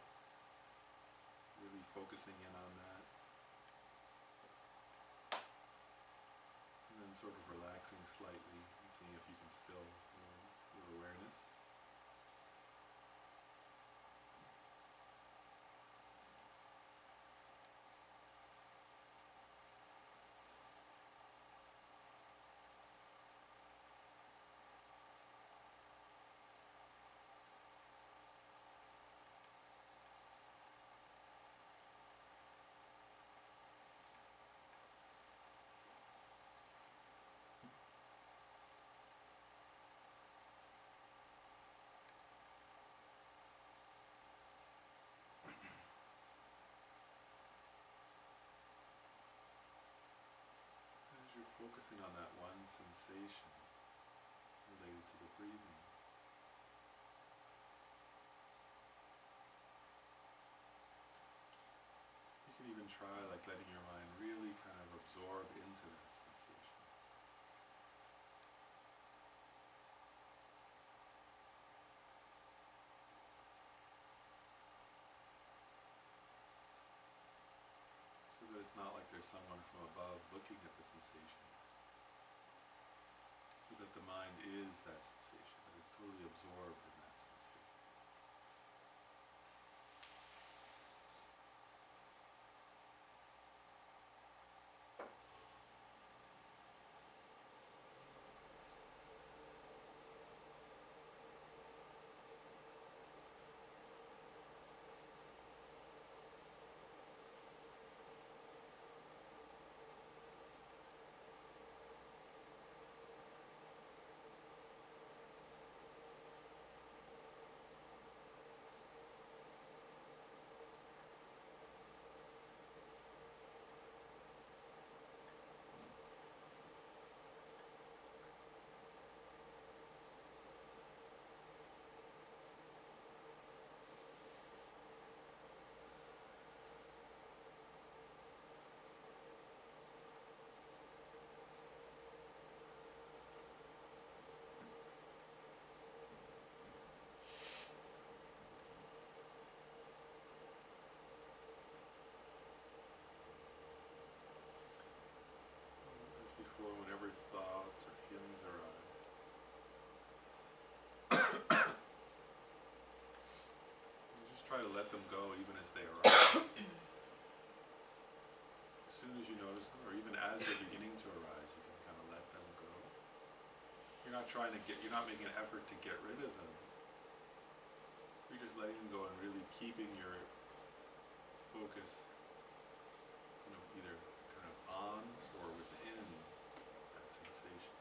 really focusing in on that, and then sort of relaxing slightly and seeing if you can still your awareness. As you're focusing on that one sensation related to the breathing, you can even try like letting your mind really kind of absorb into that sensation. So that it's not like there's someone from above looking at the sensation, but that the mind is that sensation, that is totally absorbed in that sensation. As before, whenever thoughts or feelings arise, you just try to let them go even as they arise. As soon as you notice them, or even as they're beginning to arise, you can kind of let them go. You're not making an effort to get rid of them. You're just letting them go and really keeping your focus, either kind of on or within that sensation.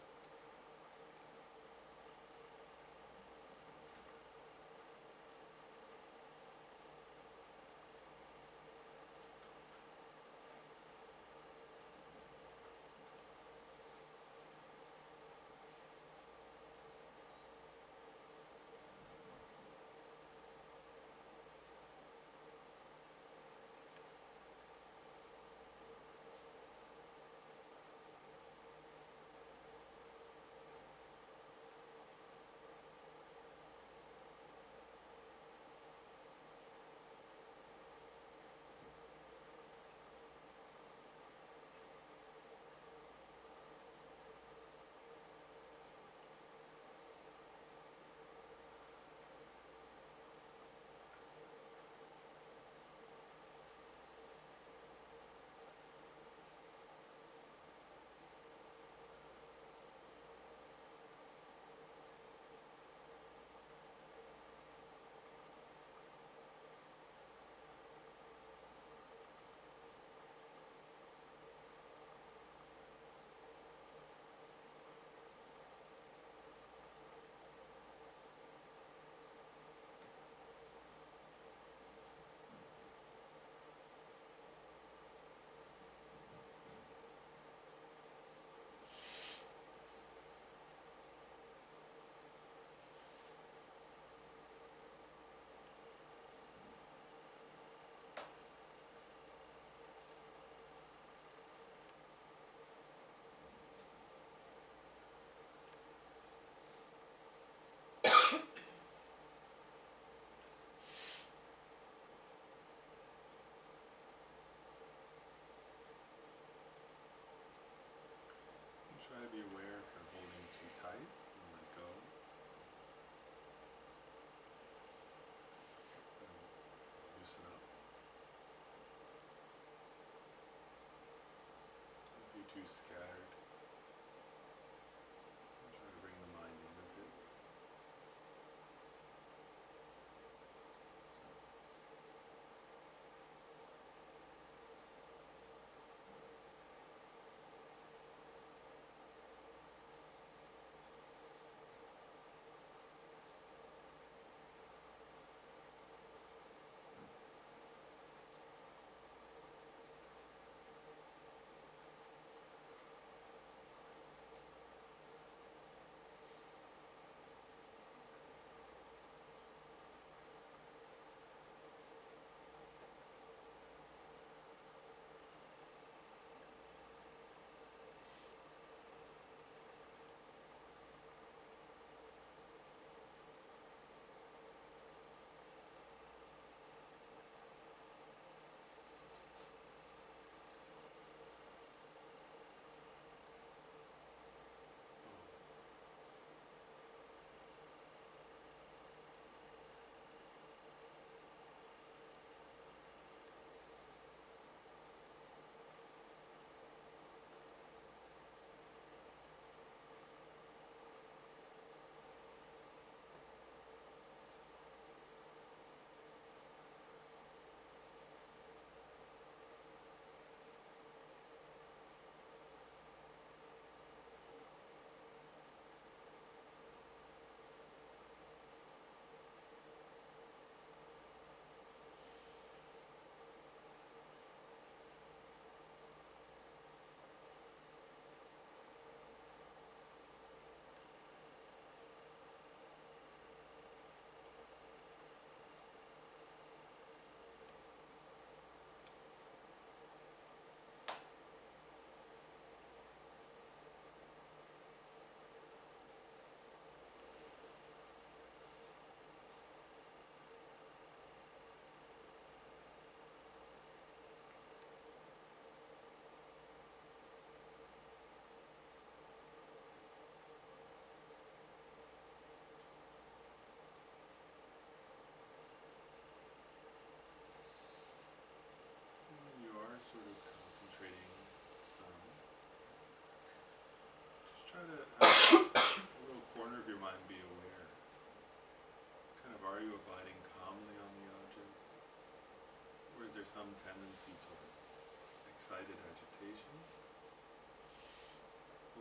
excited agitation,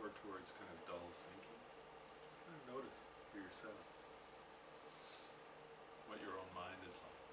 or towards kind of dull sinking. So just kind of notice for yourself what your own mind is like.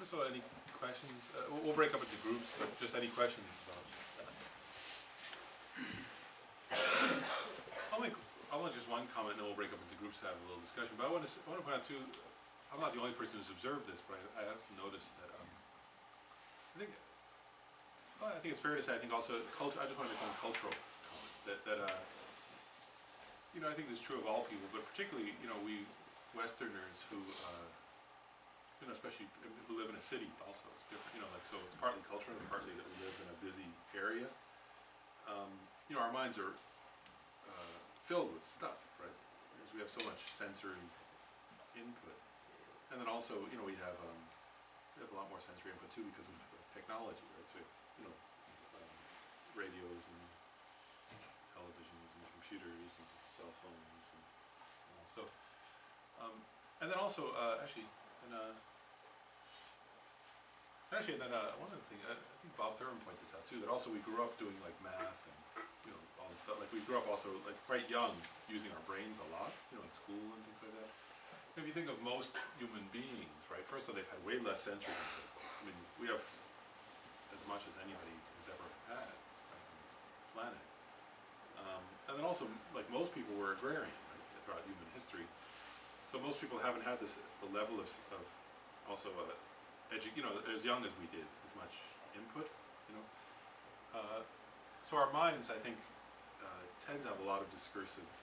So any questions? We'll break up into groups, but just any questions about that? I'll make just one comment, and then we'll break up into groups to have a little discussion. But I want to point out too, I'm not the only person who's observed this, but I have noticed that I think it's fair to say, I think also culture. I just want to make one cultural comment that I think this is true of all people, but particularly we Westerners who especially who live in a city also, it's different, so it's partly cultural and partly that we live in a busy area. Our minds are filled with stuff, right? Because we have so much sensory input. And then also, we have a lot more sensory input too because of technology, right? So we have, radios and televisions and computers and cell phones and so, and then also, one other thing, I think Bob Thurman pointed this out too, that also we grew up doing like math and, all this stuff, like we grew up also like quite young using our brains a lot, in school and things like that. If you think of most human beings, right, first of all, they've had way less sensory input. I mean, we have as much as anybody has ever had, right, on this planet. And then also, like most people were agrarian, right, throughout human history. So most people haven't had the level of also as young as we did, as much input, So our minds, I think, tend to have a lot of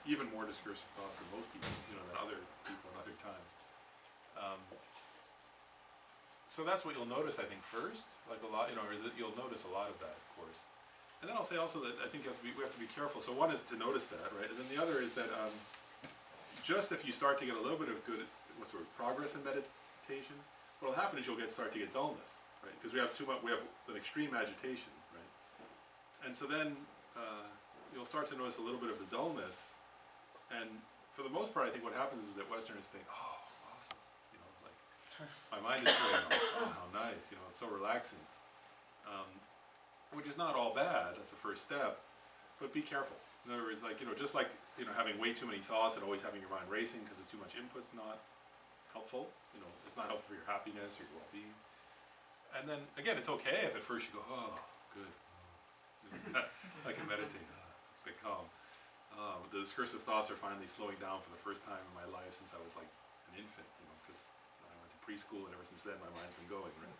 even more discursive thoughts than most people, than other people in other times. So that's what you'll notice, I think, first, like a lot, you'll notice a lot of that, of course. And then I'll say also that I think we have to be careful. So one is to notice that, right? And then the other is that just if you start to get a little bit of good, progress in meditation, what'll happen is you'll start to get dullness, right? Because we have an extreme agitation, right? And so then you'll start to notice a little bit of the dullness, and for the most part, I think what happens is that Westerners think, oh, awesome, like my mind is going, oh, how nice, it's so relaxing, which is not all bad. That's the first step, but be careful. In other words, just like having way too many thoughts and always having your mind racing because of too much input's not helpful. It's not helpful for your happiness or your well-being. And then again, it's okay if at first you go, oh, good, I can meditate. It's calm. The discursive thoughts are finally slowing down for the first time in my life since I was like an infant, because I went to preschool and ever since then my mind's been going, right?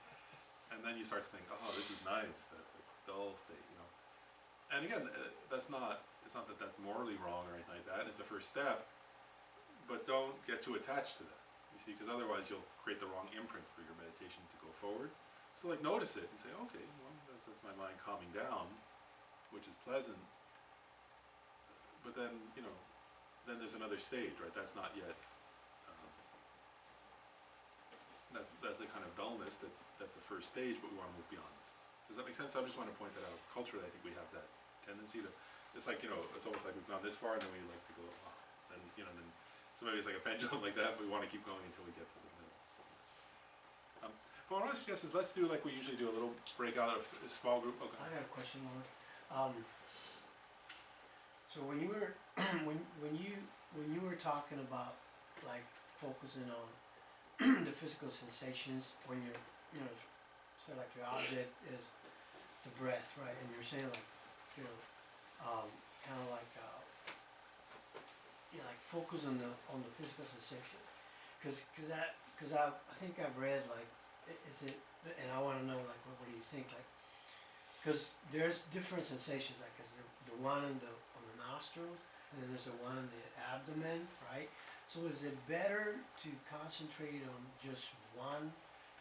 And then you start to think, oh, this is nice, that dull state, And again, it's not that that's morally wrong or anything like that. It's a first step, but don't get too attached to that, you see, because otherwise you'll create the wrong imprint for your meditation to go forward. So notice it and say, okay, well, that's my mind calming down, which is pleasant. But then, then there's another stage, right? That's not yet, that's a kind of dullness, that's the first stage, but we want to move beyond it. Does that make sense? I just want to point that out. Culturally, I think we have that tendency to, it's like, it's almost like we've gone this far and then we like to go, then, then, so maybe it's like a pendulum like that, but we want to keep going until we get to the middle. But what I want to suggest is let's do like we usually do, a little breakout of a small group. Okay. I got a question, Mark. So when you were when you were talking about like focusing on the physical sensations when you're say like your object is the breath, right? And you're saying like kind of like like focus on the physical sensation, because I think I've read like is it, and I want to know like what do you think, like, because there's different sensations, like the one on the nostrils, and then there's the one in the abdomen, right? So is it better to concentrate on just one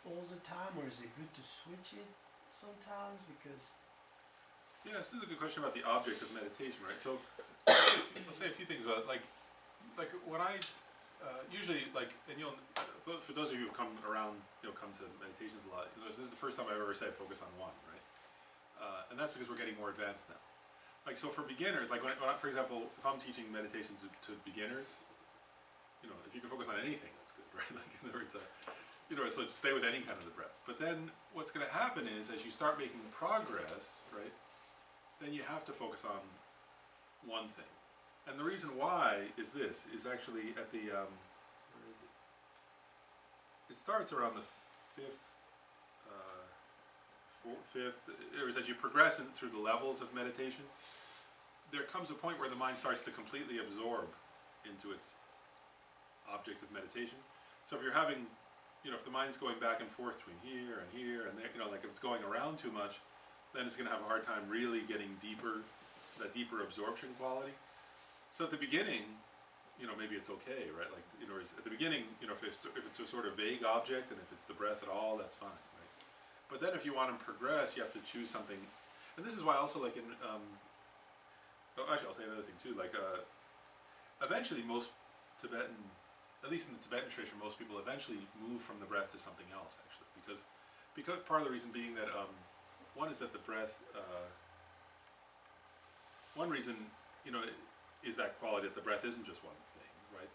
all the time, or is it good to switch it sometimes? Because yes, this is a good question about the object of meditation, right? So I'll say a few things about it. Like when I usually and for those of you who come around, come to meditations a lot, this is the first time I've ever said focus on one, right? And that's because we're getting more advanced now. Like, so for beginners, like when for example, if I'm teaching meditation to beginners, if you can focus on anything, that's good, right? Like in other words, so stay with any kind of the breath. But then what's going to happen is as you start making progress, right, then you have to focus on one thing. And the reason why is this, is actually at the, where is it? It starts around the 5th fifth, or as you progress through the levels of meditation, there comes a point where the mind starts to completely absorb into its object of meditation. So if you're having, if the mind's going back and forth between here and here and there, like if it's going around too much, then it's going to have a hard time really getting deeper, that deeper absorption quality. So at the beginning, maybe it's okay, right? Like, at the beginning, if it's a sort of vague object and if it's the breath at all, that's fine, right? But then if you want to progress, you have to choose something, and this is why also like actually I'll say another thing too, like eventually most Tibetan, at least in the Tibetan tradition, most people eventually move from the breath to something else actually, because part of the reason being that one is that the breath, one reason, is that quality that the breath isn't just one thing, right?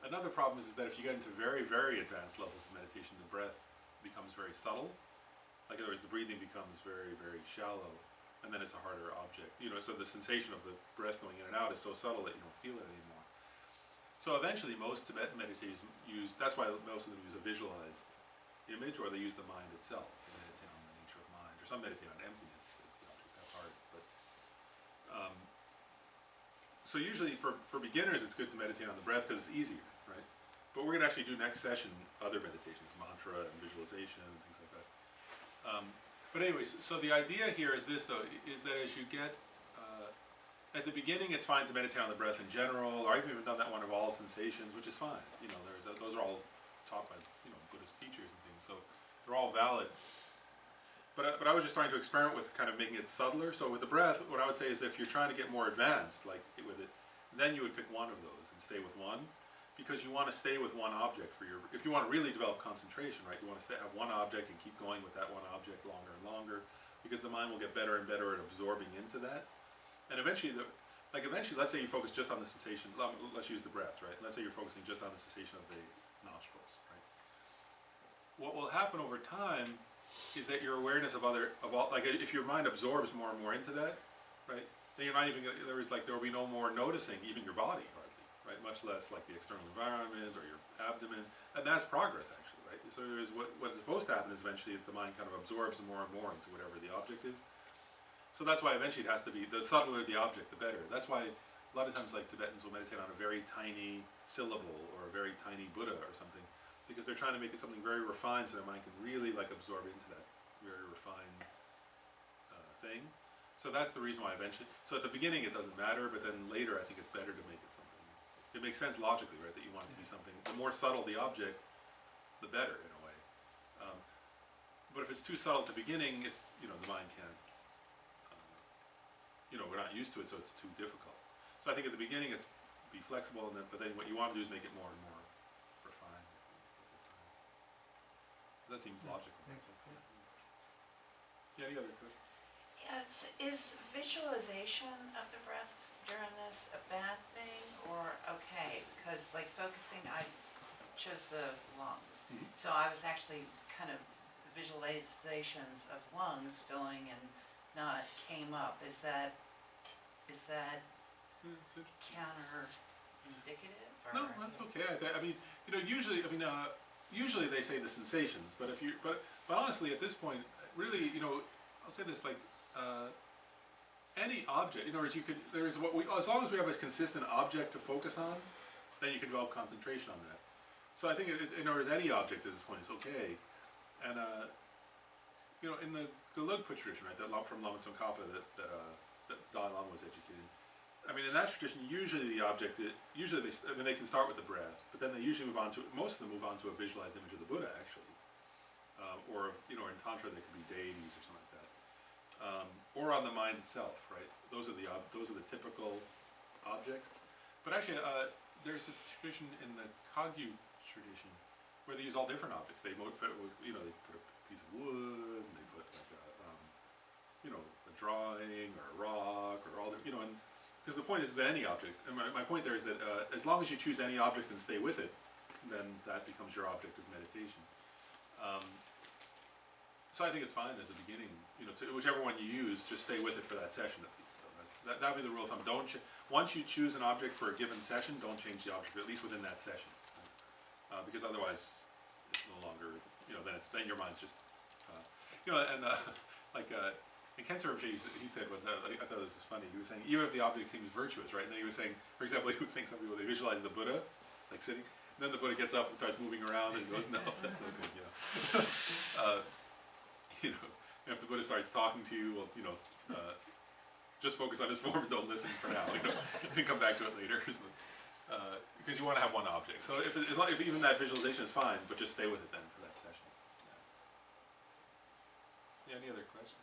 Another problem is that if you get into very, very advanced levels of meditation, the breath becomes very subtle. Like in other words, the breathing becomes very, very shallow, and then it's a harder object. So the sensation of the breath going in and out is so subtle that you don't feel it anymore. So eventually most Tibetan meditators that's why most of them use a visualized image, or they use the mind itself to meditate on the nature of mind, or some meditate on emptiness as the object. That's hard, but so usually for beginners it's good to meditate on the breath because it's easier, right? But we're going to actually do next session other meditations, mantra and visualization and things like that. But anyways, so the idea here is this though, is that as you get, at the beginning it's fine to meditate on the breath in general, or I've even done that one of all sensations, which is fine. Those are all taught by, Buddhist teachers and things, so they're all valid. But I was just trying to experiment with kind of making it subtler. So with the breath, what I would say is that if you're trying to get more advanced, like with it, then you would pick one of those and stay with one, because you want to stay with one object if you want to really develop concentration, right? You want to have one object and keep going with that one object longer and longer, because the mind will get better and better at absorbing into that. And eventually, let's say you focus just on the sensation. Let's use the breath, right? Let's say you're focusing just on the sensation of the nostrils, right? What will happen over time is that your awareness of all, like if your mind absorbs more and more into that, right? Then you're not even there will be no more noticing even your body hardly, right? Much less like the external environment or your abdomen, and that's progress actually, right? So what's supposed to happen is eventually the mind kind of absorbs more and more into whatever the object is. So that's why eventually it has to be, the subtler the object, the better. That's why a lot of times like Tibetans will meditate on a very tiny syllable or a very tiny Buddha or something, because they're trying to make it something very refined so their mind can really like absorb into that very refined thing. So that's the reason why eventually, so at the beginning it doesn't matter, but then later I think it's better to make it something. It makes sense logically, right, that you want it to be something, the more subtle the object, the better in a way. But if it's too subtle at the beginning, it's, the mind can't, we're not used to it, so it's too difficult. So I think at the beginning it's be flexible, but then what you want to do is make it more and more refined. That seems logical. Yeah, any other questions? Is visualization of the breath during this a bad thing or okay? Because like focusing, I chose the lungs. Mm-hmm. So I was actually kind of visualizations of lungs filling and not came up. Is that counter indicative? No, that's okay. Usually they say the sensations, but honestly at this point, really, I'll say this, like, any object, as long as we have a consistent object to focus on, then you can develop concentration on that. So I think, any object at this point is okay. And, in the Gelugpa tradition, right, from Lama Tsongkhapa that Dalai Lama was educated, in that tradition, usually the object, they can start with the breath, but then they usually most of them move on to a visualized image of the Buddha, actually. Or, in Tantra, they could be deities or something like that. Or on the mind itself, right? Those are the typical objects. But actually, there's a tradition in the Kagyu tradition where they use all different objects. They put a piece of wood, and they put like a drawing or a rock or all the, and because the point is that any object, and my point there is that as long as you choose any object and stay with it, then that becomes your object of meditation. So I think it's fine as a beginning, whichever one you use, just stay with it for that session at least. That'd be the rule of thumb. Once you choose an object for a given session, don't change the object, at least within that session, because otherwise it's no longer, then your mind's just, like, and Ken Rinpoche, he said, I thought this was funny, he was saying, even if the object seems virtuous, right, and then he was saying, for example, he was saying some people, they visualize the Buddha, like sitting, and then the Buddha gets up and starts moving around, and he goes, no, that's no good, you know. You know, and if the Buddha starts talking to you, well, you know, just focus on his form and don't listen for now, you know, and come back to it later, because you want to have one object. So if even that visualization is fine, but just stay with it then for that session. Yeah, any other questions?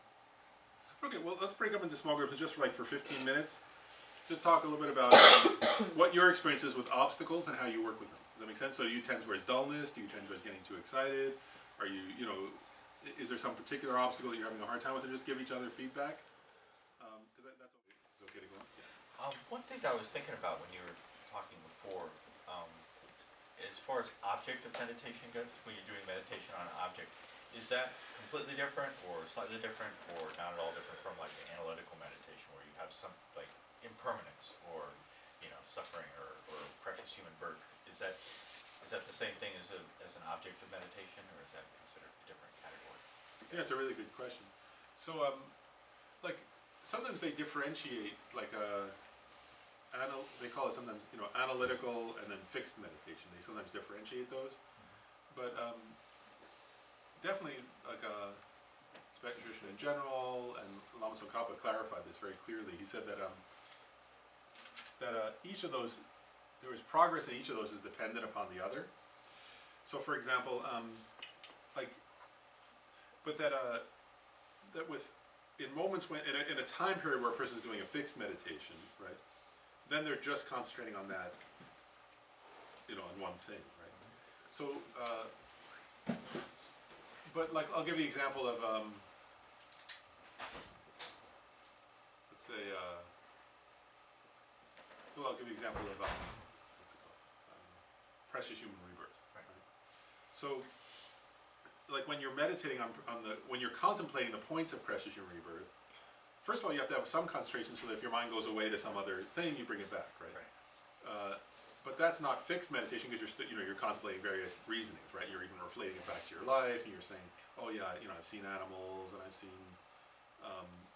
Okay, well, let's break up into small groups just for 15 minutes. Just talk a little bit about what your experience is with obstacles and how you work with them. Does that make sense? So do you tend towards dullness? Do you tend towards getting too excited? Are you, you know, is there some particular obstacle that you're having a hard time with, and just give each other feedback? Because that's okay. It's okay to go on. Yeah. One thing that I was thinking about when you were talking before, as far as object of meditation goes, when you're doing meditation on an object, is that completely different or slightly different or not at all different from like the analytical meditation where you have some like impermanence or, you know, suffering or precious human birth? Is that the same thing as an object of meditation, or is that considered a different category? Yeah, it's a really good question. So, like, sometimes they differentiate, like, they call it sometimes, you know, analytical and then fixed meditation. They sometimes differentiate those. But, definitely, like, Tibetan tradition in general, and Lama Tsongkhapa clarified this very clearly. He said that, each of those, there is progress in each of those is dependent upon the other. So, for example, but that with, in moments when, in a time period where a person is doing a fixed meditation, right, then they're just concentrating on that, you know, on one thing, right? So, but like, I'll give the example of, let's say, well, I'll give the example of, what's it called? Precious human rebirth. Right. So, like when you're meditating when you're contemplating the points of precious human rebirth, first of all, you have to have some concentration so that if your mind goes away to some other thing, you bring it back, right? But that's not fixed meditation because you're contemplating various reasonings, right? You're even relating it back to your life, and you're saying, oh yeah, you know, I've seen animals, and I've seen,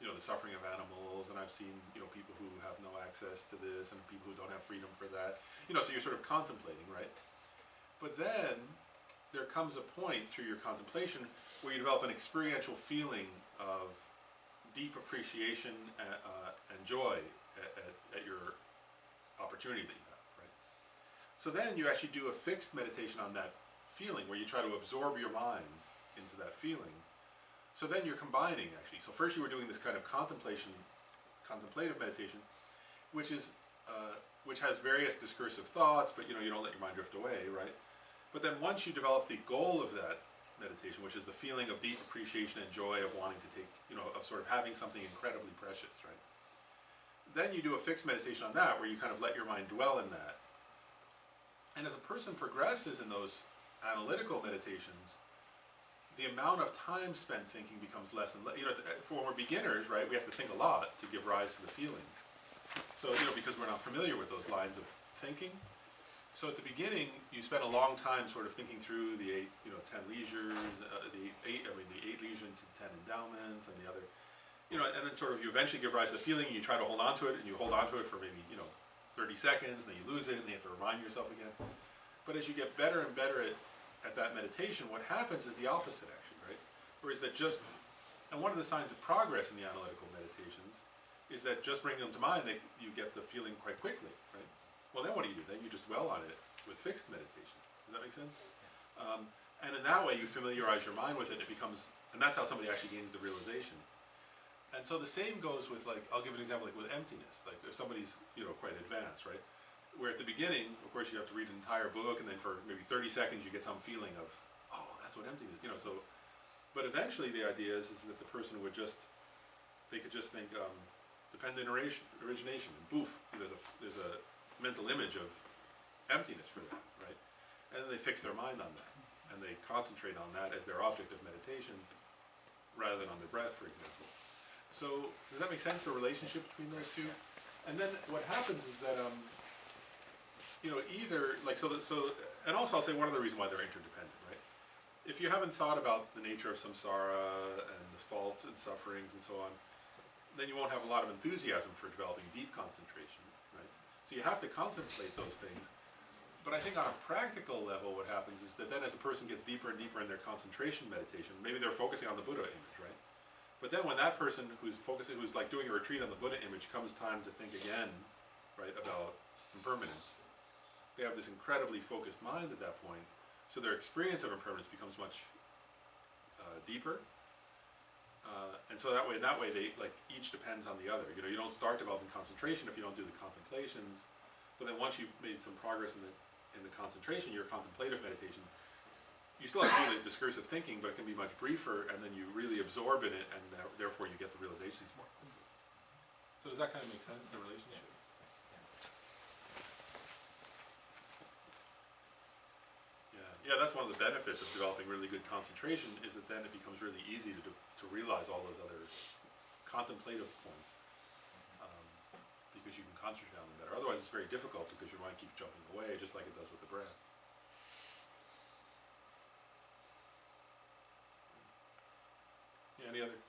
you know, the suffering of animals, and I've seen, you know, people who have no access to this, and people who don't have freedom for that. You know, so you're sort of contemplating, right? But then there comes a point through your contemplation where you develop an experiential feeling of deep appreciation and joy at your opportunity that you have, right? So then you actually do a fixed meditation on that feeling where you try to absorb your mind into that feeling. So then you're combining, actually. So first you were doing this kind of contemplative meditation, which has various discursive thoughts, but you know, you don't let your mind drift away, right? But then once you develop the goal of that meditation, which is the feeling of deep appreciation and joy of wanting to take, you know, of sort of having something incredibly precious, right? Then you do a fixed meditation on that where you kind of let your mind dwell in that. And as a person progresses in those analytical meditations, the amount of time spent thinking becomes less and less. You know, for when we're beginners, right, we have to think a lot to give rise to the feeling. So, you know, because we're not familiar with those lines of thinking. So at the beginning, you spend a long time sort of thinking through the 10 leisures, the eight leisures and 10 endowments, and the other, you know, and then sort of you eventually give rise to the feeling, and you try to hold on to it, and you hold on to it for maybe, you know, 30 seconds, and then you lose it, and then you have to remind yourself again. But as you get better and better at that meditation, what happens is the opposite, actually, right? Whereas that just, and one of the signs of progress in the analytical meditations is that just bringing them to mind, you get the feeling quite quickly, right? Well, then what do? Then you just dwell on it with fixed meditation. Does that make sense? And in that way, you familiarize your mind with it. It becomes, and that's how somebody actually gains the realization. And so the same goes with, like, I'll give an example, like with emptiness. Like if somebody's, you know, quite advanced, right? Where at the beginning, of course, you have to read an entire book, and then for maybe 30 seconds, you get some feeling of, oh, that's what emptiness is, you know. So, but eventually, the idea is that the person would they could just think dependent origination, and boof, there's a mental image of emptiness for them, right? And then they fix their mind on that, and they concentrate on that as their object of meditation, rather than on their breath, for example. So, does that make sense, the relationship between those two? And then what happens is that, you know, either, like, and also I'll say one other reason why they're interdependent, right? If you haven't thought about the nature of samsara and the faults and sufferings and so on, then you won't have a lot of enthusiasm for developing deep concentration, right? So you have to contemplate those things. But I think on a practical level, what happens is that then as a person gets deeper and deeper in their concentration meditation, maybe they're focusing on the Buddha image, right? But then when that person who's focusing, who's like doing a retreat on the Buddha image, comes time to think again, right, about impermanence, they have this incredibly focused mind at that point, so their experience of impermanence becomes much deeper. And so that way, they like each depends on the other. You know, you don't start developing concentration if you don't do the contemplations, but then once you've made some progress in the concentration, your contemplative meditation, you still have to do the discursive thinking, but it can be much briefer, and then you really absorb in it, and therefore you get the realizations more. So does that kind of make sense, the relationship? Yeah, that's one of the benefits of developing really good concentration, is that then it becomes really easy to realize all those other contemplative points, because you can concentrate on them better. Otherwise it's very difficult because your mind keeps jumping away, just like it does with the breath. Yeah, any other questions?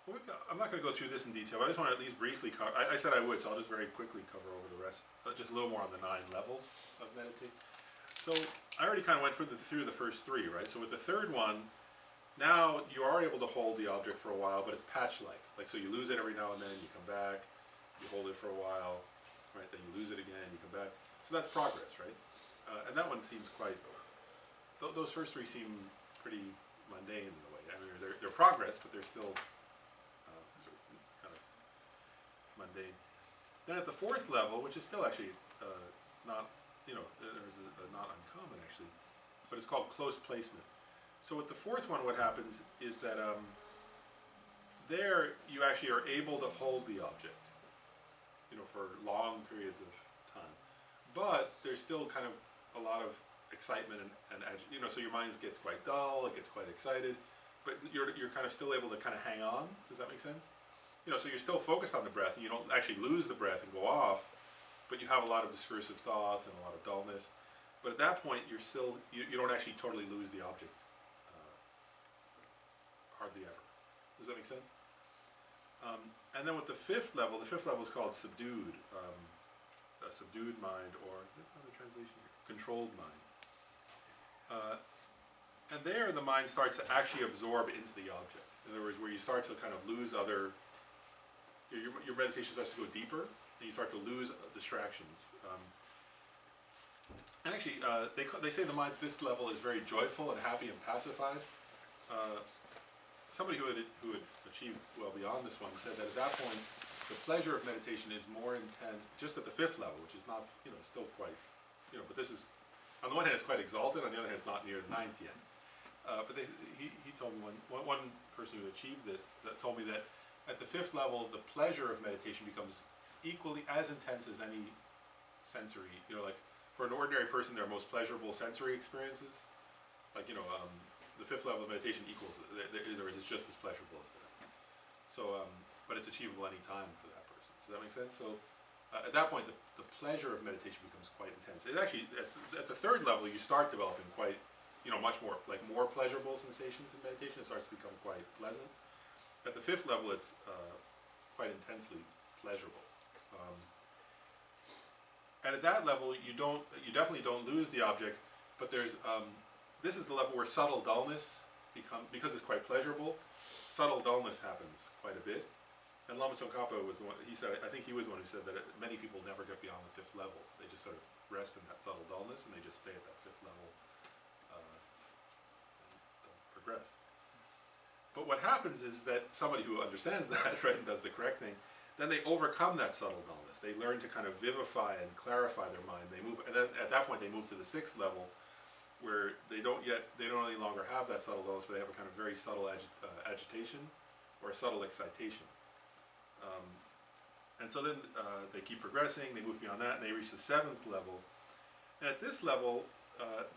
Well, I'm not going to go through this in detail, but I just want to at least briefly cover, I said I would, so I'll just very quickly cover over the rest, just a little more on the 9 levels of meditate. So I already kind of went through the first 3, right? So with the third one, now you are able to hold the object for a while, but it's patch-like. Like, so you lose it every now and then, you come back, you hold it for a while, right? Then you lose it again, you come back. So that's progress, right? And that one seems quite, those first 3 seem pretty mundane in a way. I mean, they're progress, but they're still sort of kind of mundane. Then at the 4th level, which is still actually not, you know, there's a not uncommon actually, but it's called close placement. So with the 4th one, what happens is that there you actually are able to hold the object, you know, for long periods of time. But there's still kind of a lot of excitement and you know, so your mind gets quite dull, it gets quite excited, but you're kind of still able to kind of hang on. Does that make sense? You know, so you're still focused on the breath, and you don't actually lose the breath and go off, but you have a lot of discursive thoughts and a lot of dullness. But at that point, you're still, you don't actually totally lose the object, hardly ever. Does that make sense? And then with the 5th level is called subdued, a subdued mind, or another translation here, controlled mind. And there the mind starts to actually absorb into the object. In other words, where you start to kind of lose other, your meditation starts to go deeper, and you start to lose distractions. And actually, they say the mind at this level is very joyful and happy and pacified. Somebody who had achieved well beyond this one said that at that point, the pleasure of meditation is more intense, just at the 5th level, which is not, you know, still quite, you know, but this is, on the one hand it's quite exalted, on the other hand it's not near the 9th yet. But he told me, one person who achieved this, that told me that at the 5th level, the pleasure of meditation becomes equally as intense as any sensory, you know, like for an ordinary person, their most pleasurable sensory experiences, like, you know, the 5th level of meditation equals, it's just as pleasurable as that. So, but it's achievable any time for that person. Does that make sense? So, at that point, the pleasure of meditation becomes quite intense. It actually, at the 3rd level, you start developing quite, you know, much more, like more pleasurable sensations in meditation. It starts to become quite pleasant. At the 5th level, it's quite intensely pleasurable. And at that level, you definitely don't lose the object, but there's, this is the level where subtle dullness because it's quite pleasurable, subtle dullness happens quite a bit. And Lama Tsongkhapa was the one, he said, I think he was the one who said that many people never get beyond the 5th level. They just sort of rest in that subtle dullness, and they just stay at that 5th level and don't progress. But what happens is that somebody who understands that, right, and does the correct thing, then they overcome that subtle dullness. They learn to kind of vivify and clarify their mind. They move, and then at that point they move to the 6th level, where they don't any longer have that subtle dullness, but they have a kind of very subtle agitation or a subtle excitation. And so then they keep progressing, they move beyond that, and they reach the 7th level. And at this level,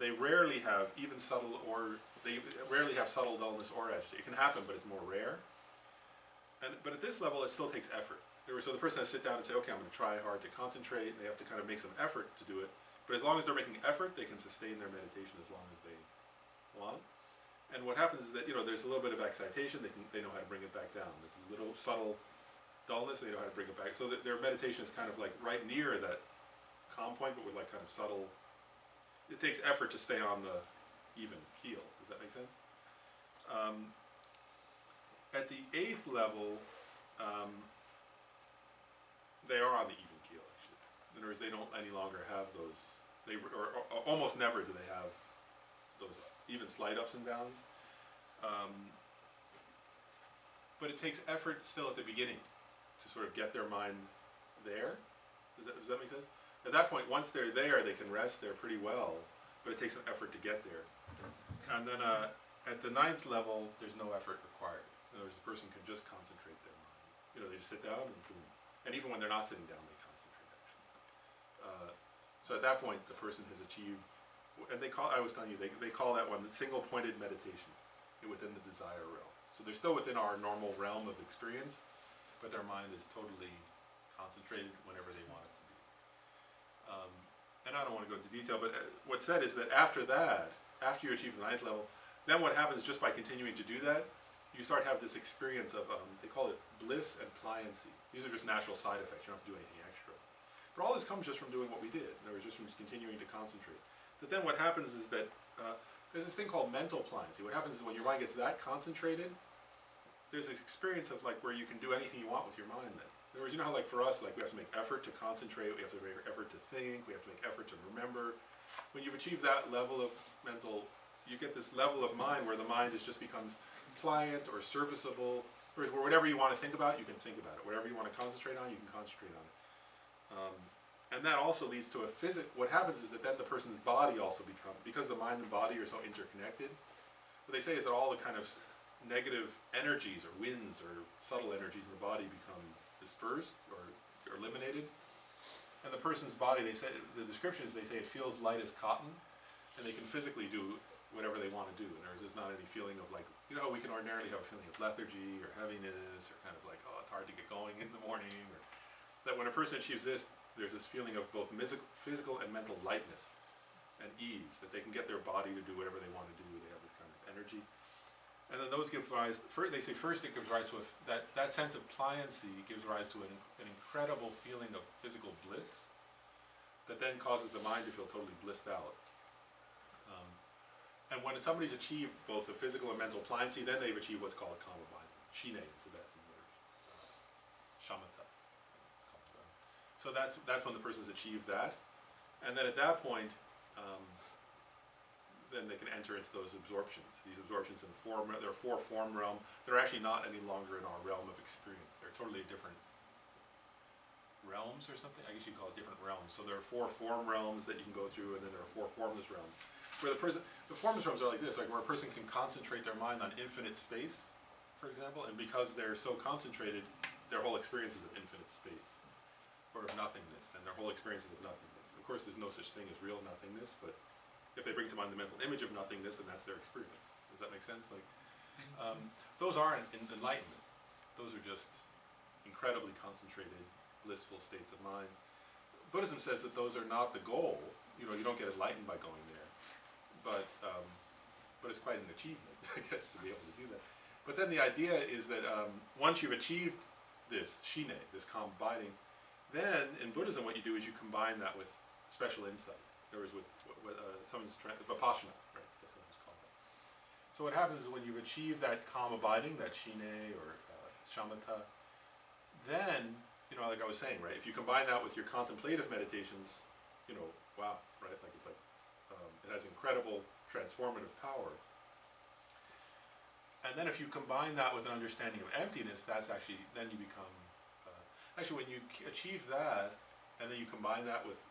they rarely have subtle dullness or agitation. It can happen, but it's more rare. But at this level, it still takes effort. So the person has to sit down and say, okay, I'm going to try hard to concentrate. They have to kind of make some effort to do it. But as long as they're making effort, they can sustain their meditation as long as they want. And what happens is that, there's a little bit of excitation, they know how to bring it back down. There's a little subtle dullness, they know how to bring it back. So that their meditation is kind of like right near that calm point, but with like kind of subtle, it takes effort to stay on the even keel. Does that make sense? At the 8th level, they are on the even keel, actually. In other words, they don't any longer have those, or almost never do they have those even slight ups and downs. But it takes effort still at the beginning to sort of get their mind there. Does that make sense? At that point, once they're there, they can rest there pretty well, but it takes some effort to get there. And then at the 9th level, there's no effort required. In other words, the person can just concentrate their mind. They just sit down and boom. And even when they're not sitting down, they concentrate actually. So at that point, the person has achieved, and I was telling you, they call that one the single-pointed meditation within the desire realm. So they're still within our normal realm of experience, but their mind is totally concentrated whenever they want it to be. And I don't want to go into detail, but what's said is that after you achieve the 9th level, then what happens just by continuing to do that, you start to have this experience of, they call it bliss and pliancy. These are just natural side effects, you don't have to do anything extra. But all this comes just from doing what we did, in other words, just from continuing to concentrate. But then what happens is that there's this thing called mental pliancy. What happens is when your mind gets that concentrated, there's this experience of like where you can do anything you want with your mind then. In other words, how like for us, like we have to make effort to concentrate, we have to make effort to think, we have to make effort to remember. When you've achieved that level of mental, you get this level of mind where the mind just becomes pliant or serviceable, or whatever you want to think about, you can think about it. Whatever you want to concentrate on, you can concentrate on it. And that also leads to what happens is that then the person's body also because the mind and body are so interconnected, what they say is that all the kind of negative energies or winds or subtle energies in the body become dispersed or eliminated. And the person's body, they say, the description is they say it feels light as cotton, and they can physically do whatever they want to do. And there's not any feeling of like, we can ordinarily have a feeling of lethargy or heaviness or kind of like, oh, it's hard to get going in the morning. Or that when a person achieves this, there's this feeling of both physical and mental lightness and ease, that they can get their body to do whatever they want to do. They have this kind of energy. And then those give rise, they say first it gives rise to that sense of pliancy gives rise to an incredible feeling of physical bliss that then causes the mind to feel totally blissed out. And when somebody's achieved both the physical and mental pliancy, then they've achieved what's called kama binding, shine in Tibetan words, shamatha. It's called. So that's when the person's achieved that, and then at that point, then they can enter into those absorptions. These absorptions in there are 4 form realm. They're actually not any longer in our realm of experience. They're totally different realms or something. I guess you call it different realms. So there are 4 form realms that you can go through, and then there are 4 formless realms. Where the formless realms are like this, like where a person can concentrate their mind on infinite space, for example, and because they're so concentrated, their whole experience is of infinite space, or of nothingness, and their whole experience is of nothingness. Of course, there's no such thing as real nothingness, but if they bring to mind the mental image of nothingness, then that's their experience. Does that make sense? Like, those aren't enlightenment. Those are just incredibly concentrated, blissful states of mind. Buddhism says that those are not the goal. You don't get enlightened by going there. But it's quite an achievement, I guess, to be able to do that. But then the idea is that once you've achieved this shine, this calm abiding, then in Buddhism what you do is you combine that with special insight. In other words, with vipassana, right? That's what it's called. So what happens is when you've achieved that calm abiding, that shine or shamatha, then, like I was saying, right? If you combine that with your contemplative meditations, wow, right? Like it's like, it has incredible transformative power. And then if you combine that with an understanding of emptiness, then you become, when you achieve that, and then you combine that with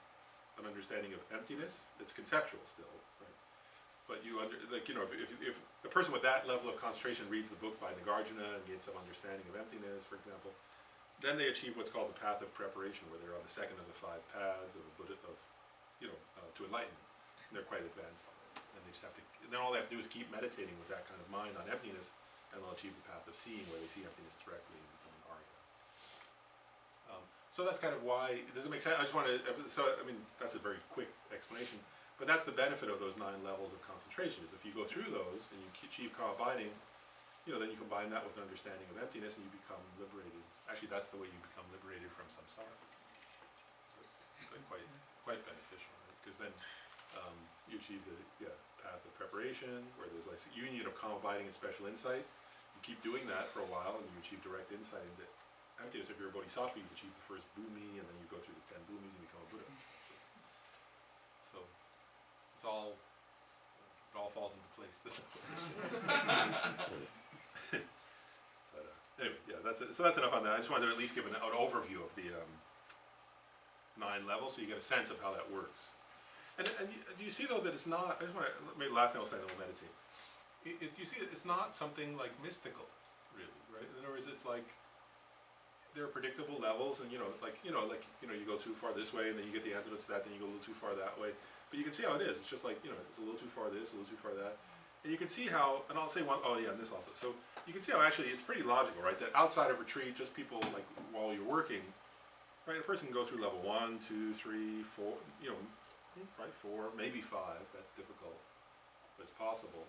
an understanding of emptiness, it's conceptual still, right? But if the person with that level of concentration reads the book by Nagarjuna and gains some understanding of emptiness, for example, then they achieve what's called the path of preparation, where they're on the 2nd of the 5 paths of a Buddha, to enlightenment. And they're quite advanced on it, and they just have to. And then all they have to do is keep meditating with that kind of mind on emptiness, and they'll achieve the path of seeing, where they see emptiness directly and become an arya. So that's kind of why. Does it make sense? I just want to. So that's a very quick explanation. But that's the benefit of those 9 levels of concentration, is if you go through those and you achieve calm abiding, then you combine that with an understanding of emptiness and you become liberated. Actually, that's the way you become liberated from samsara. So it's quite beneficial, right? Because then you achieve the path of preparation, where there's like union of calm abiding and special insight. You keep doing that for a while and you achieve direct insight into emptiness. If you're a bodhisattva, you achieve the first bhumi, and then you go through the 10 bhumis and become a Buddha. So it all falls into place. But anyway, yeah, that's it. So that's enough on that. I just wanted to at least give an overview of the 9 levels, so you get a sense of how that works. And do you see though that it's not? I just want to maybe last thing I'll say, then we'll meditate. Is do you see that it's not something like mystical, really, right? In other words, it's like there are predictable levels, and you go too far this way, and then you get the antidote to that, then you go a little too far that way. But you can see how it is. It's just like, it's a little too far this, a little too far that. And you can see how, and I'll say and this also. So you can see how actually it's pretty logical, right? That outside of retreat, just people like while you're working, right? A person can go through level 1, 2, 3, 4, probably 4, maybe 5. That's difficult, but it's possible.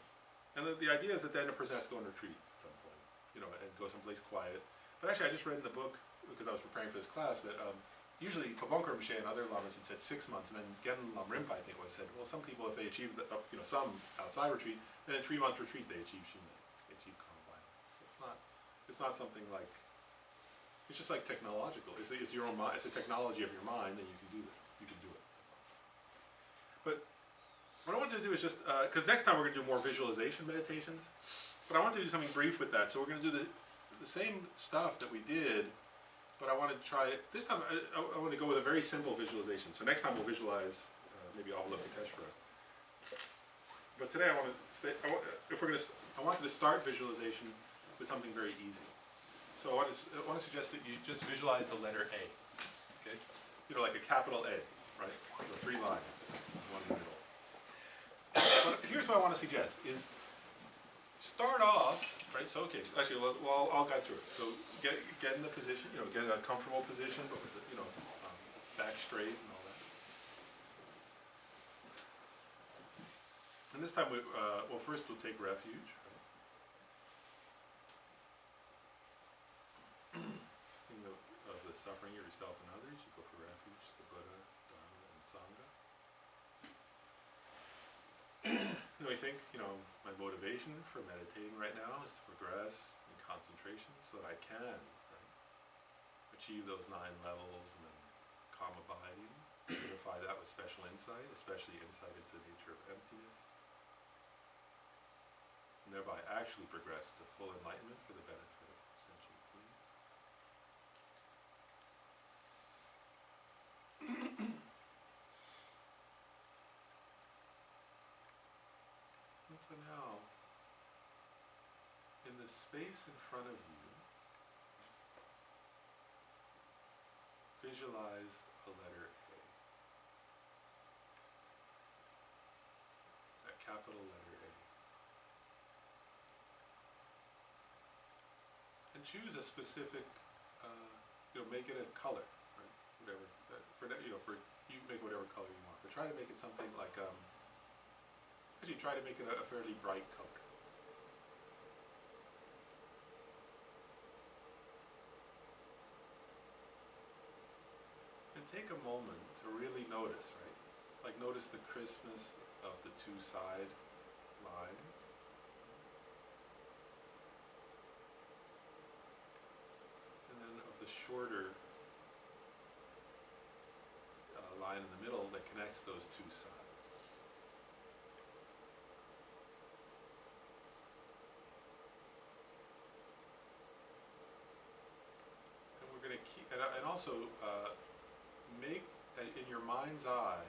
And the idea is that then a person has to go on retreat at some point, and go someplace quiet. But actually, I just read in the book, because I was preparing for this class, that usually Pabongkar Rinpoche and other lamas had said 6 months, and then Gen Lam Rinpa, I think, said, well, some people, if they achieve some outside retreat, then in 3 month retreat they achieve Shinmei, they achieve calm abiding. So it's not something like, it's just like technological. It's your own mind. It's a technology of your mind, and you can do it. You can do it. That's all. But what I wanted to do is just, because next time we're going to do more visualization meditations, but I want to do something brief with that. So we're going to do the same stuff that we did, but I want to try it. This time I want to go with a very simple visualization. So next time we'll visualize maybe Avalokiteshvara. But today I wanted to start visualization with something very easy. So I want to suggest that you just visualize the letter A. Okay? Like a capital A, right? So 3 lines, one in the middle. But here's what I want to suggest is start off, right? So okay, actually, I'll guide through it. So get in the position, get in a comfortable position, but with back straight and all that. And this time, first we'll take refuge. Speaking of the suffering of yourself and others, you go for refuge, the Buddha, Dharma, and Sangha. Then we think, my motivation for meditating right now is to progress in concentration so that I can achieve those 9 levels and then calm abiding, unify that with special insight, especially insight into the nature of emptiness, and thereby actually progress to full enlightenment for the benefit of sentient beings. And so now, in the space in front of you, visualize a letter A. That capital letter A. And choose a specific, make it a color, right? Whatever. You make whatever color you want. But try to make it something like, actually try to make it a fairly bright color. And take a moment to really notice, right? Like notice the crispness of the 2 side lines. And then of the shorter line in the middle that connects those 2 sides. And we're going to keep, and also make, in your mind's eye,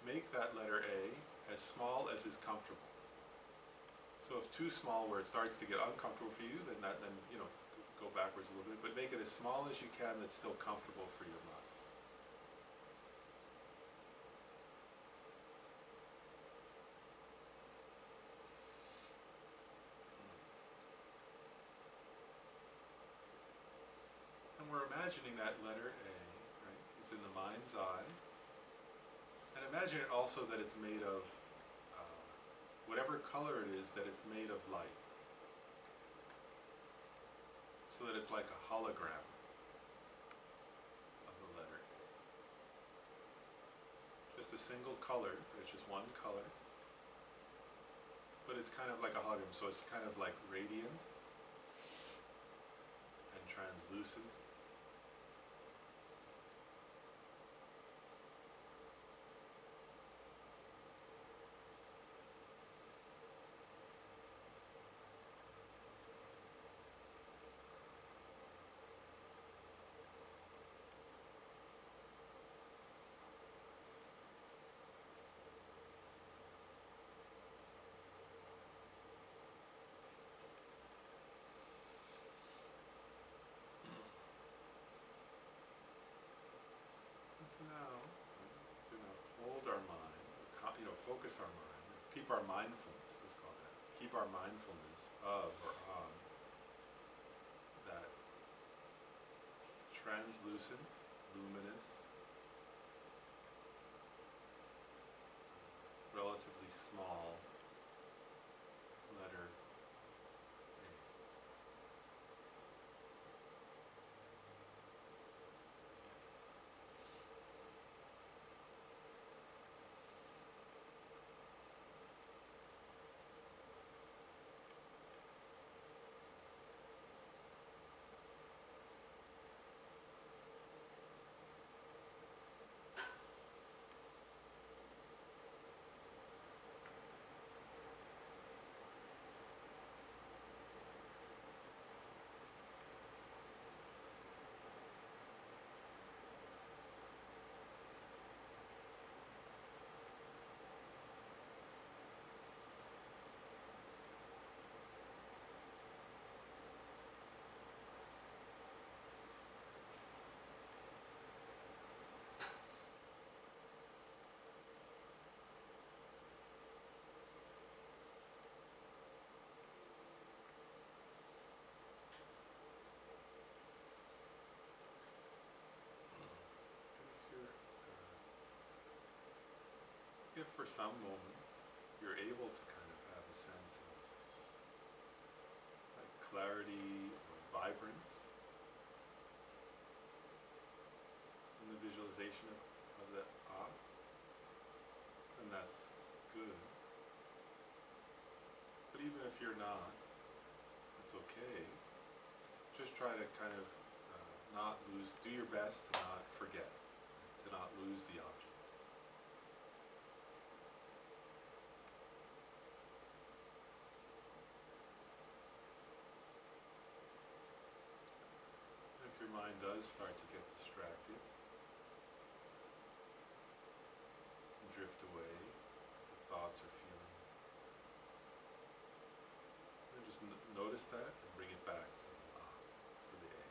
make that letter A as small as is comfortable. So if too small where it starts to get uncomfortable for you, then go backwards a little bit, but make it as small as you can that's still comfortable for your mind. And we're imagining that letter A, right? It's in the mind's eye. imagine it also that it's made of, whatever color it is, that it's made of light. So that it's like a hologram of the letter. Just a single color, it's just one color. But it's kind of like a hologram, so it's kind of like radiant and translucent. So now, hold our mind, focus our mind, keep our mindfulness, let's call it that. Keep our mindfulness of or on that translucent, luminous, relatively small letter A. If for some moments you're able to kind of have a sense of like clarity or vibrance in the visualization of the ah, then that's good. But even if you're not, it's okay. Just try to kind of not lose, do your best to not forget, to not lose the object. If your mind does start to get distracted and drift away to thoughts or feelings, then just notice that and bring it back to the ah, to the A.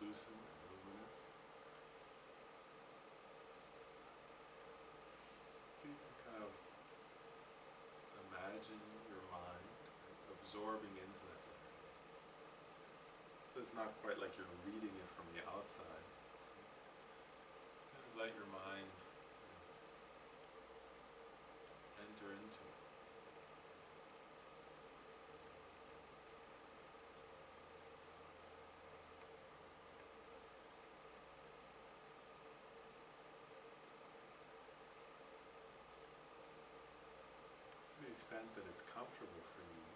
translucent and luminous. You can kind of imagine your mind absorbing into that letter. So it's not quite like you're reading it from the outside. Kind of let your mind enter into it. To the extent that it's comfortable for you,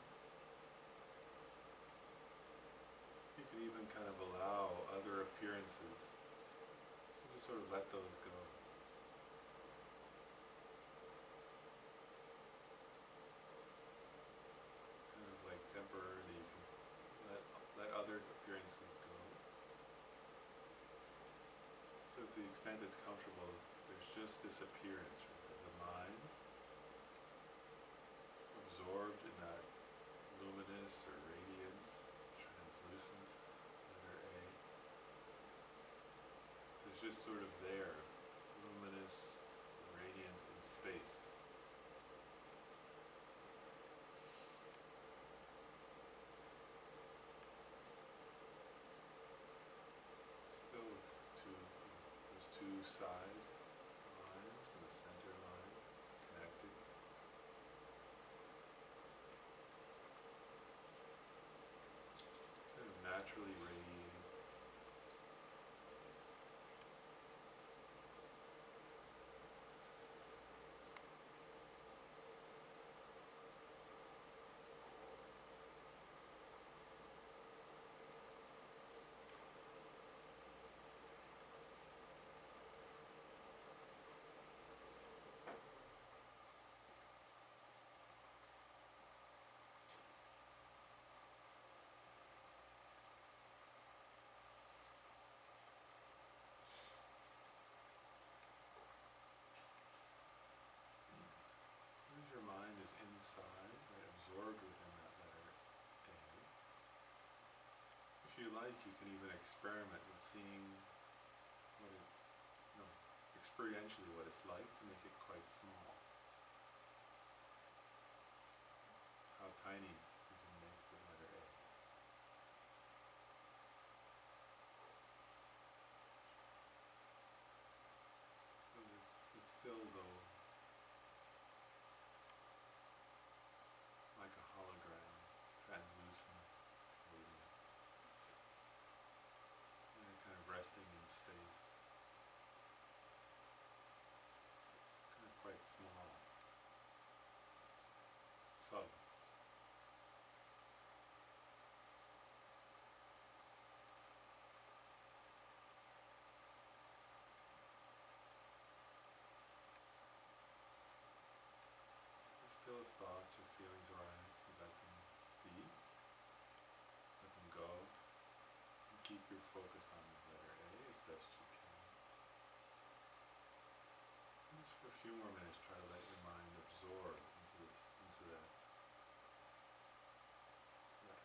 you can even kind of allow other appearances. You just sort of let those go. Kind of like temporarily, you can let other appearances go. So to the extent it's comfortable, there's just this appearance, right, of the mind absorbed in that luminous or radiant, translucent letter A. It's just sort of there, luminous, radiant in space. Still, there's two side lines and the center line connected. Kind of naturally radiating. As your mind is inside, right, absorbed within that letter A. If you like, you can even experiment with seeing what it, experientially what it's like to make it quite small. How tiny you can make the letter A. So it's still though like a hologram, translucent, radiant, kind of resting in space, kind of quite small, subtle. So still if thoughts or feelings arise, you let them be, let them go, and keep your focus on the letter A as best you can. And just for a few more minutes, try to let your mind absorb into that letter.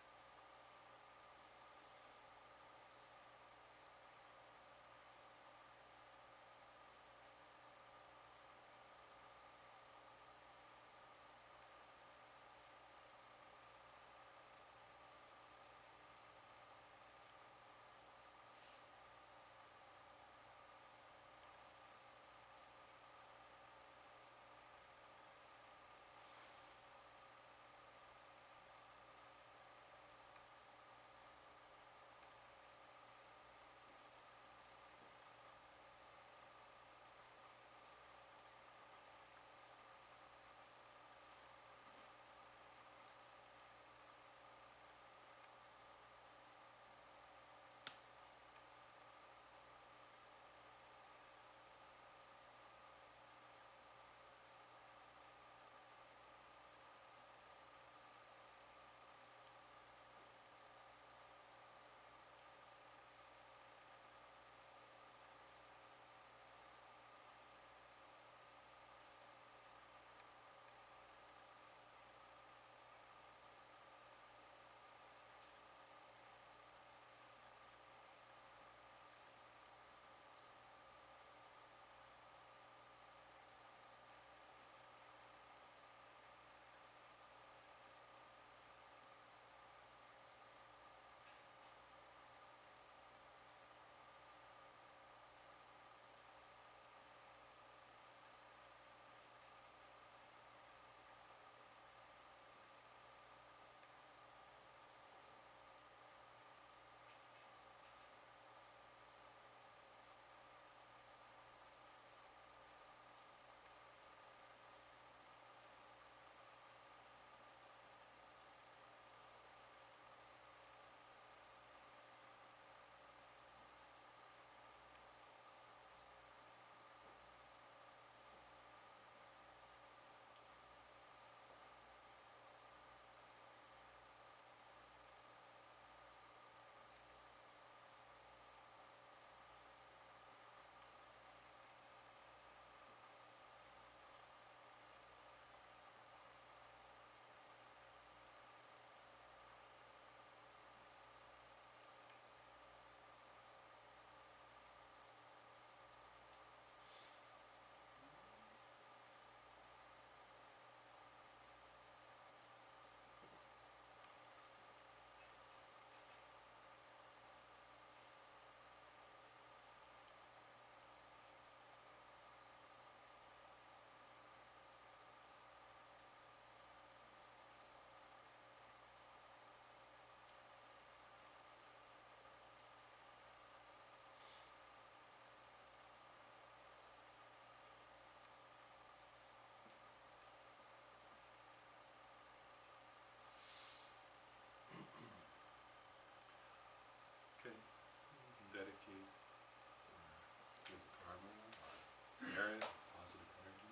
merit, positive energy.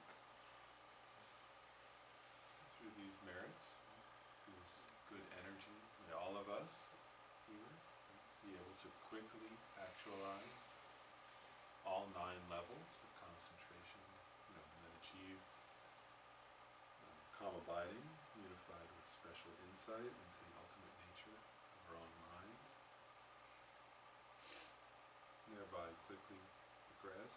Through these merits, through this good energy, may all of us here be able to quickly actualize all 9 levels of concentration, and then achieve calm abiding, unified with special insight into the ultimate nature of our own mind, thereby quickly progress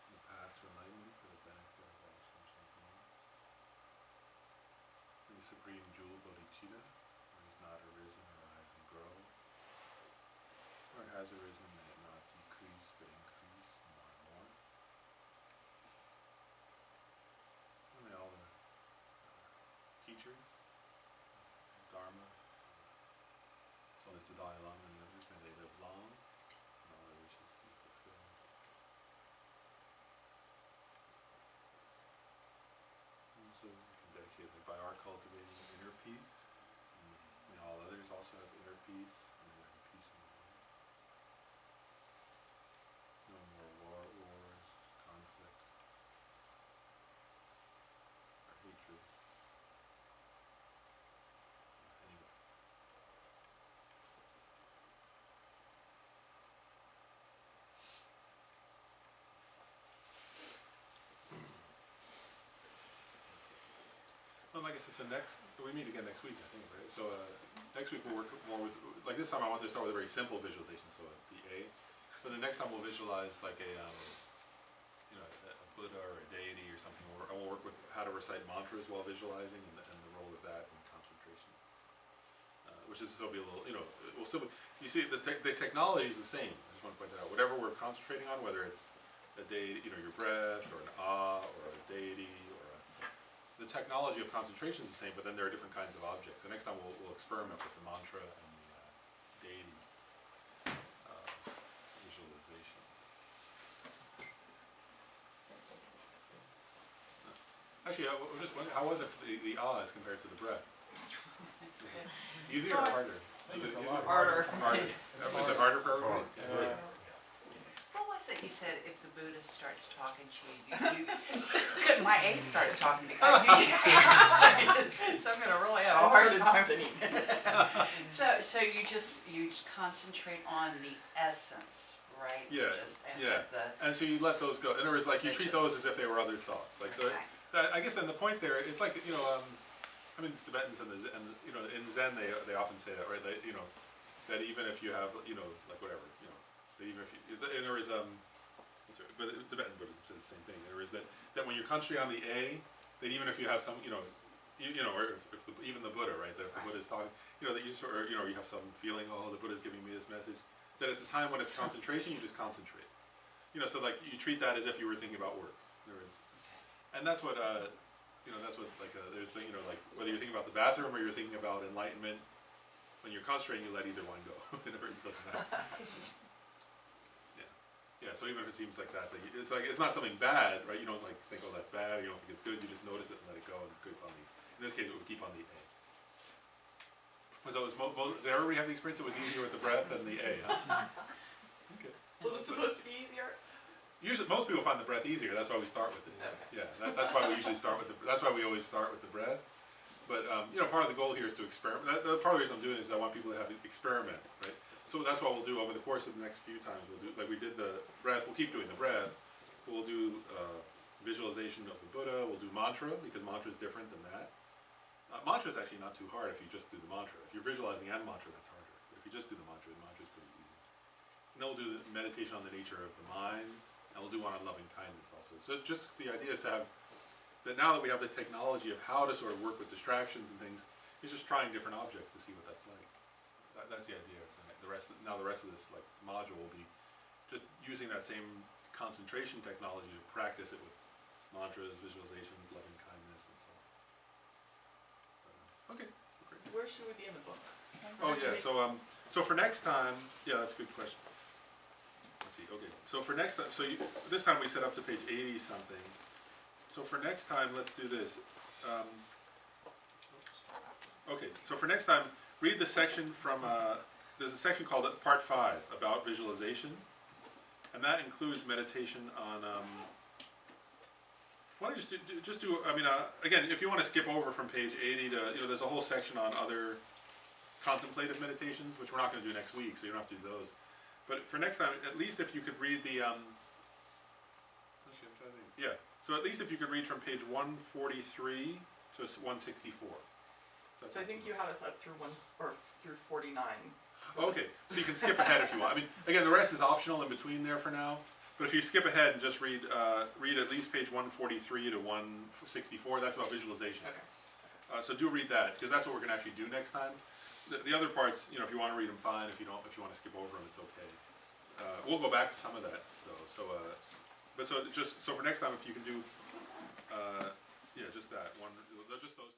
in the path to enlightenment for the benefit of all sentient beings. The supreme jewel bodhicitta, where it is not arisen, arise, and grow, where it has arisen, may it not decrease but increase more and more. And may all the teachers, Dharma, so is the Dalai Lama and the others, may they live long and all their wishes be fulfilled. And so we can dedicate it by our cultivating inner peace. And may all others also have inner peace, and may there be peace in the world. No more wars, conflict, or hatred. Anyway. Well, like I said, so we meet again next week, I think, right? So next week we'll work more with, like this time I want to start with a very simple visualization, so the A. But the next time we'll visualize like a Buddha or a deity or something, and we'll work with how to recite mantras while visualizing and the role of that in concentration. Which is still be a little, we'll still be, you see, the technology is the same. I just want to point that out. Whatever we're concentrating on, whether it's a deity, your breath, or an or a deity, the technology of concentration is the same, but then there are different kinds of objects. So next time we'll experiment with the mantra and the deity visualizations. Actually, I was just wondering, how was it, the as compared to the breath? Easier or harder? I think it's a easier lot or harder. Harder. Was it harder for everybody? Yeah. What was it you said, if the Buddha starts talking to you, my A started talking to me. So I'm gonna really have a hard time. So you just concentrate on the essence, right? Yeah, and yeah. And so you let those go. In other words, like you treat those as if they were other thoughts. Like so, I guess then the point there is like Tibetans and in Zen they often say that, right? That that even if you have like whatever that even if you in other words but Tibetan Buddhism says the same thing. There is that when you're concentrating on the A, that even if you have some or if even the Buddha, right? That if the Buddha is talking, that you sort of, you have some feeling, oh, the Buddha's giving me this message. That at the time when it's concentration, you just concentrate. So like you treat that as if you were thinking about work. And that's what that's what like there's like whether you're thinking about the bathroom or you're thinking about enlightenment. When you're concentrating, you let either one go. In other words, it doesn't matter. Yeah. So even if it seems like that, it's like it's not something bad, right? You don't like think, oh, that's bad. Or you don't think it's good. You just notice it and let it go, and keep on the. In this case, it would keep on the A. So did everybody have the experience? It was easier with the breath than the A, huh? Okay. Was it supposed to be easier? Usually, most people find the breath easier. That's why we start with it. Okay. Yeah, that's why we usually start with that's why we always start with the breath. But part of the goal here is to experiment. Part of the reason I'm doing it is I want people to have an experiment, right? So that's what we'll do over the course of the next few times. We'll do, like we did the breath, we'll keep doing the breath, but we'll do visualization of the Buddha, we'll do mantra, because mantra is different than that. Mantra is actually not too hard if you just do the mantra. If you're visualizing and mantra, that's harder. But if you just do the mantra is pretty easy. And then we'll do the meditation on the nature of the mind, and we'll do one on loving kindness also. So just the idea is to have, that now that we have the technology of how to sort of work with distractions and things, is just trying different objects to see what that's like. That's the idea. The rest of this like module will be just using that same concentration technology to practice it with mantras, visualizations, loving kindness, and so on. Okay, great. Where should we be in the book? Oh yeah, so for next time, yeah, that's a good question. Let's see. Okay, so for next time, this time we set up to page 80 something. So for next time, let's do this. Okay, so for next time, read the section from, there's a section called Part 5 about visualization. And that includes meditation on, why don't you just do, I mean, again, if you wanna skip over from page 80 to, there's a whole section on other contemplative meditations, which we're not gonna do next week, so you don't have to do those. But for next time, at least if you could read the, actually, I'm trying to think, yeah, so at least if you could read from page 143 to 164. So I think you had us up through through 49. Okay, so you can skip ahead if you want. I mean, again, the rest is optional in between there for now. But if you skip ahead and just read at least page 143 to 164, that's about visualization. Okay. So do read that, because that's what we're gonna actually do next time. The other parts, if you wanna read them, fine. If you don't, if you wanna skip over them, it's okay. We'll go back to some of that though. So for next time, if you can do, yeah, just that one, just those.